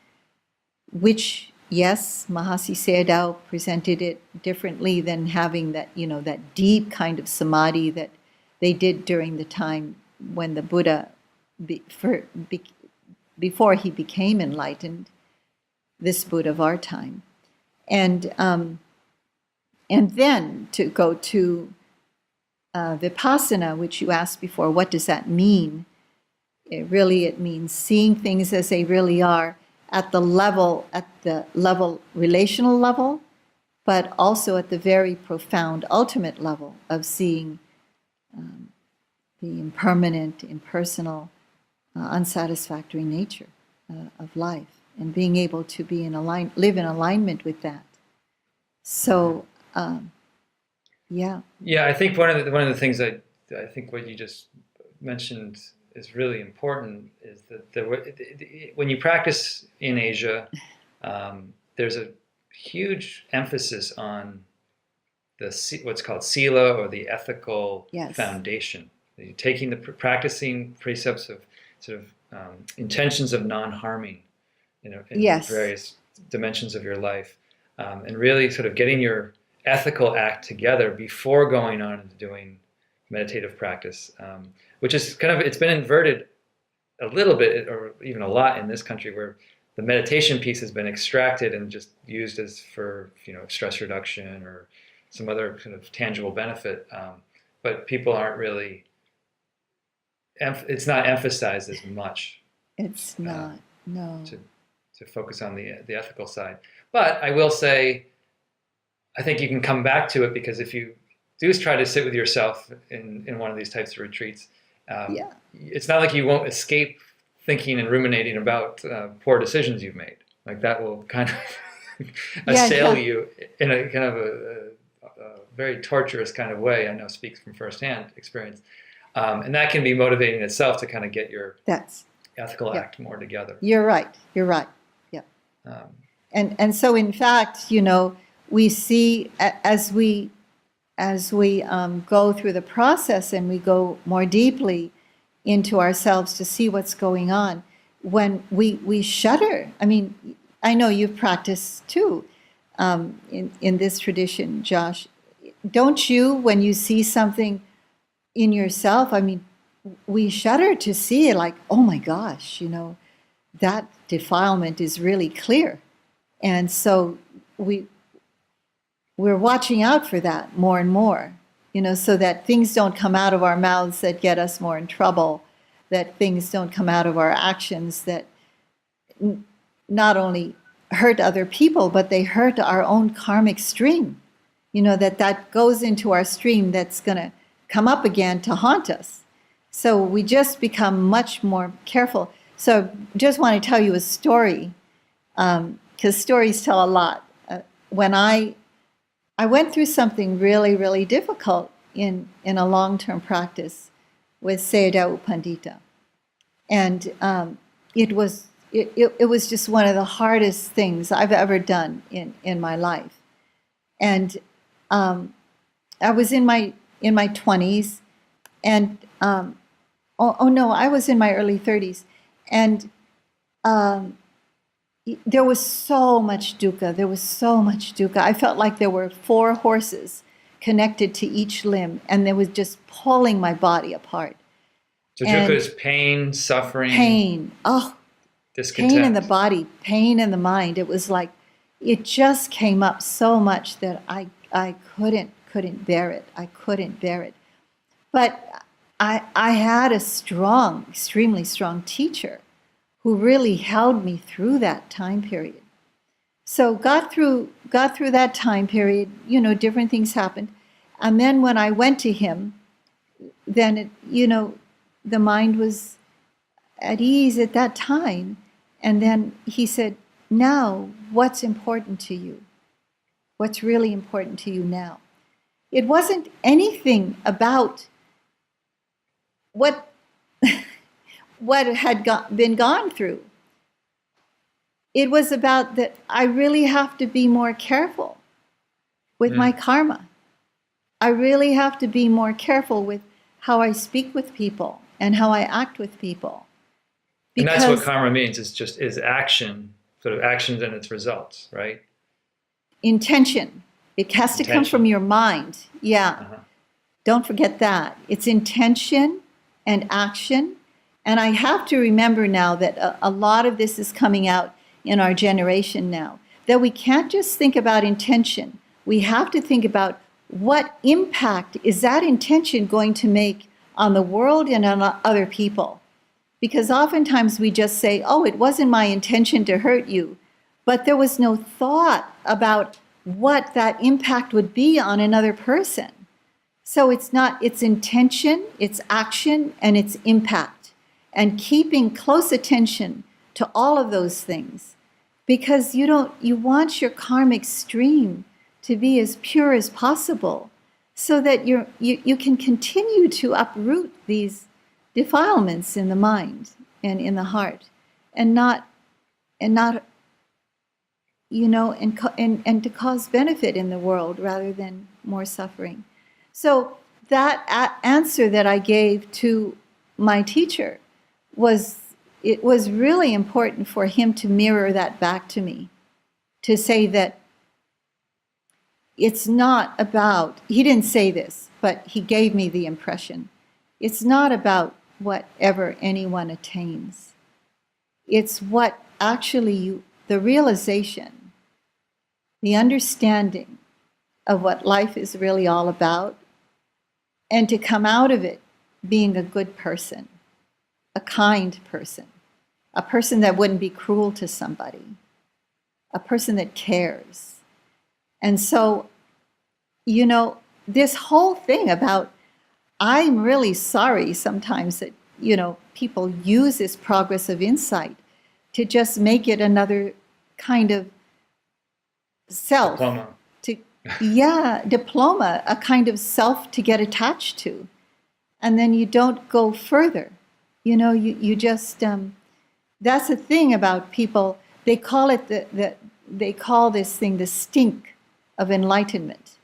B: which, yes, Mahasi Sayadaw presented it differently than having that, that deep kind of samadhi that they did during the time when the Buddha, before he became enlightened, this Buddha of our time. And then to go to Vipassana, which you asked before, what does that mean? It means seeing things as they really are at the relational level, but also at the very profound, ultimate level of seeing the impermanent, impersonal, unsatisfactory nature of life, and being able to live in alignment with that. So, yeah.
A: Yeah, I think one of the things I think what you just mentioned is really important is that when you practice in Asia, there's a huge emphasis on what's called sila, or the ethical foundation. You're taking practicing precepts of sort of intentions of non-harming, in various dimensions of your life, and really sort of getting your ethical act together before going on and doing meditative practice, which is it's been inverted a little bit, or even a lot, in this country, where the meditation piece has been extracted and just used as for stress reduction or some other kind of tangible benefit, but people aren't really. It's not emphasized as much.
B: It's not. No.
A: To focus on the ethical side, but I will say, I think you can come back to it, because if you do try to sit with yourself in one of these types of retreats, it's not like you won't escape thinking and ruminating about poor decisions you've made. Like that will kind of assail you in a kind of a very torturous kind of way. I know, speaks from firsthand experience, and that can be motivating in itself to kind of get your ethical act more together.
B: You're right. Yeah. And so, in fact, we see as we go through the process and we go more deeply into ourselves to see what's going on, when we shudder. I mean, I know you've practiced too in this tradition, Josh. Don't you, when you see something in yourself, I mean, we shudder to see it, like, oh my gosh, that defilement is really clear. And so we're watching out for that more and more, so that things don't come out of our mouths that get us more in trouble, that things don't come out of our actions that not only hurt other people, but they hurt our own karmic stream. That goes into our stream that's going to come up again to haunt us. So we just become much more careful. So just want to tell you a story, because stories tell a lot. When I went through something really, really difficult in a long-term practice with Sayadaw Pandita. And it was just one of the hardest things I've ever done in my life. And I was in my 20s, and I was in my early 30s, and there was so much dukkha. There was so much dukkha. I felt like there were 4 horses connected to each limb, and they was just pulling my body apart.
A: So dukkha is pain, suffering,
B: pain,
A: discontent.
B: Pain in the body, pain in the mind. It was like it just came up so much that I couldn't bear it. I couldn't bear it. But I had a strong, extremely strong teacher who really held me through that time period. So got through that time period, different things happened. And then when I went to him, then the mind was at ease at that time. And then he said, now, what's important to you? What's really important to you now? It wasn't anything about what had been gone through. It was about that I really have to be more careful with my karma. I really have to be more careful with how I speak with people and how I act with people.
A: And that's what karma means, is action, sort of actions and its results, right?
B: Intention. It has to come from your mind. Yeah.
A: Uh-huh.
B: Don't forget that. It's intention and action. And I have to remember now that a lot of this is coming out in our generation now, that we can't just think about intention. We have to think about what impact is that intention going to make on the world and on other people. Because oftentimes we just say, oh, it wasn't my intention to hurt you, but there was no thought about what that impact would be on another person. So it's intention, it's action, and it's impact. And keeping close attention to all of those things, because you want your karmic stream to be as pure as possible, so that you can continue to uproot these defilements in the mind and in the heart, and to cause benefit in the world rather than more suffering. So that answer that I gave to my teacher was really important for him to mirror that back to me, to say that it's not about, he didn't say this, but he gave me the impression, it's not about whatever anyone attains. It's what actually the realization, the understanding of what life is really all about, and to come out of it being a good person, a kind person, a person that wouldn't be cruel to somebody, a person that cares. And so, this whole thing about, I'm really sorry sometimes that, people use this progress of insight to just make it another kind of self.
A: Diploma.
B: Diploma, a kind of self to get attached to. And then you don't go further. You just, that's the thing about people, they call it they call this thing the stink of enlightenment.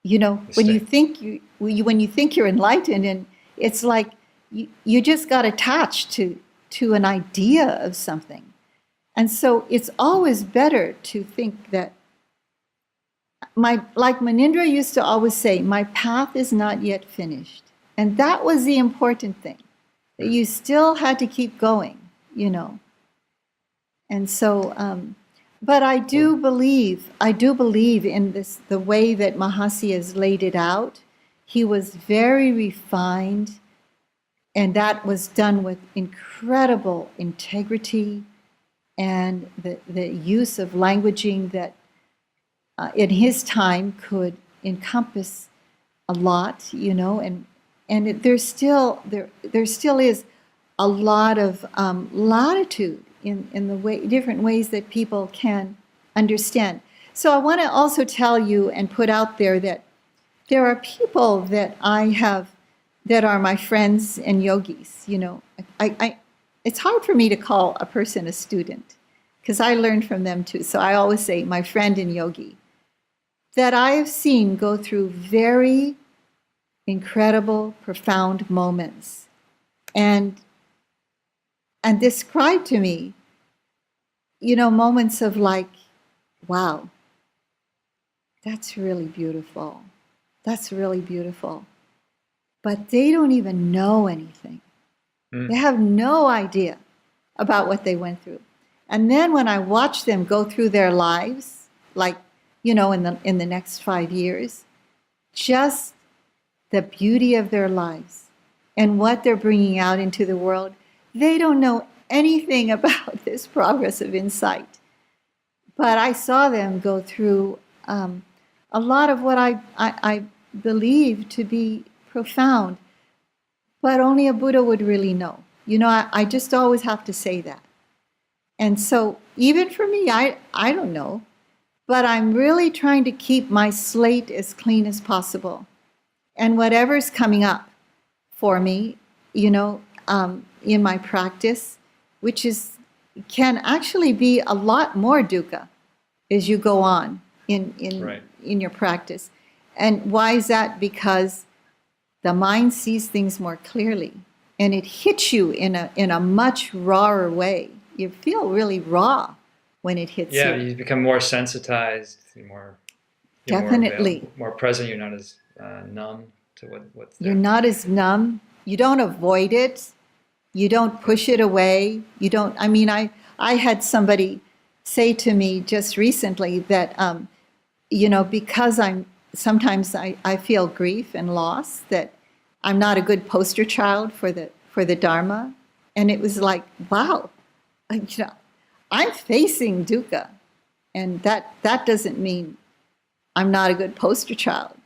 B: When you think you're enlightened, and it's like you just got attached to an idea of something. And so it's always better to think that, like Manindra used to always say, my path is not yet finished. And that was the important thing, that you still had to keep going, And so, but I do believe in this, the way that Mahasi has laid it out. He was very refined, and that was done with incredible integrity and the use of languaging that in his time could encompass a lot, and there still is a lot of latitude in the way, different ways that people can understand. So I want to also tell you and put out there that there are people that I have that are my friends and yogis. It's hard for me to call a person a student because I learned from them too. So I always say my friend and yogi that I have seen go through very incredible, profound moments and describe to me, moments of like, wow, that's really beautiful. That's really beautiful. But they don't even know anything. They have no idea about what they went through. And then when I watch them go through their lives, like, in the next 5 years, just the beauty of their lives and what they're bringing out into the world, they don't know anything about this progress of insight. But I saw them go through a lot of what I believe to be profound, but only a Buddha would really know. I just always have to say that. And so even for me, I don't know, but I'm really trying to keep my slate as clean as possible. And whatever's coming up for me, in my practice, which can actually be a lot more dukkha as you go on in your practice. And why is that? Because the mind sees things more clearly, and it hits you in a much rawer way. You feel really raw when it hits you.
A: Yeah, you become more sensitized, you're
B: Definitely.
A: more present. You're not as numb to what's there.
B: You're not as numb. You don't avoid it. You don't push it away. You don't. I had somebody say to me just recently that, because sometimes I feel grief and loss, that I'm not a good poster child for the Dharma. And it was like, wow, I'm facing dukkha. And that doesn't mean I'm not a good poster child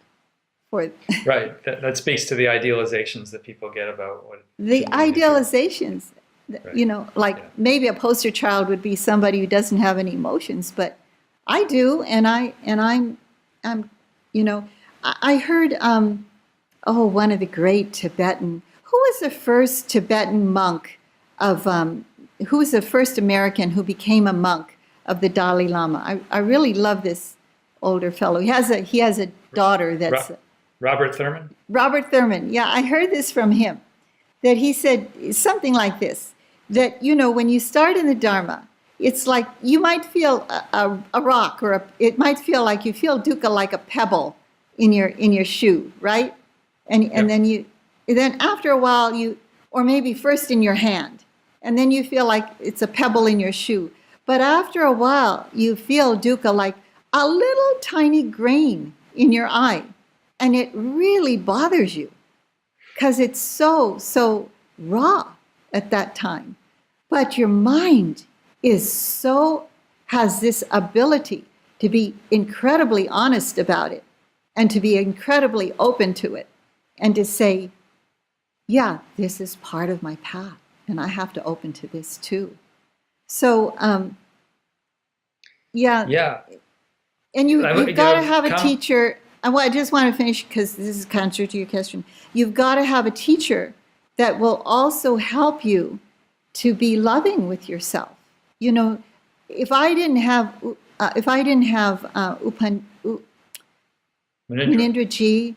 B: for
A: Right. That speaks to the idealizations that people get about what
B: the idealizations.
A: Right.
B: Maybe a poster child would be somebody who doesn't have any emotions, but I do, and I'm I heard one of the great Tibetan, who was the first Tibetan monk who was the first American who became a monk of the Dalai Lama. I really love this older fellow. He has a daughter that's
A: Robert Thurman.
B: Robert Thurman. Yeah, I heard this from him, that he said something like this, that, when you start in the Dharma, it's like you might feel a rock, or it might feel like you feel dukkha like a pebble in your shoe, right? And then after a while or maybe first in your hand, and then you feel like it's a pebble in your shoe. But after a while, you feel dukkha like a little tiny grain in your eye, and it really bothers you because it's so raw at that time. But your mind has this ability to be incredibly honest about it and to be incredibly open to it and to say, yeah, this is part of my path and I have to open to this too. So,
A: Yeah.
B: And you've got to have a teacher. I just want to finish because this is counter to your question. You've got to have a teacher that will also help you to be loving with yourself. If I didn't have Munindraji,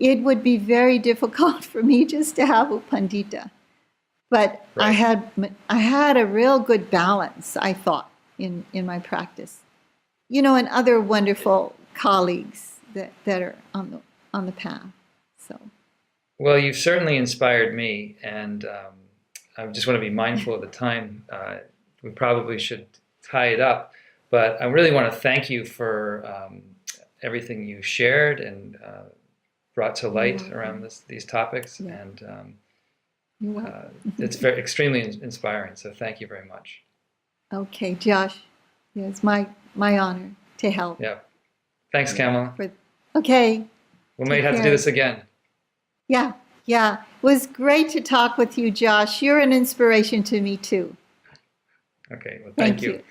B: it would be very difficult for me just to have Upandita. But right. I had a real good balance, I thought, in my practice. And other wonderful colleagues that are on the path. So.
A: Well, you've certainly inspired me, and I just want to be mindful of the time. We probably should tie it up, but I really want to thank you for everything you shared and brought to light around these topics, and it's extremely inspiring. So thank you very much.
B: Okay, Josh, it's my honor to help.
A: Yeah. Thanks, Kamala.
B: Okay.
A: We might
B: Take
A: have to do
B: care.
A: this again.
B: Yeah, yeah. It was great to talk with you, Josh. You're an inspiration to me too.
A: Okay. Well,
B: Thank
A: thank you.
B: you.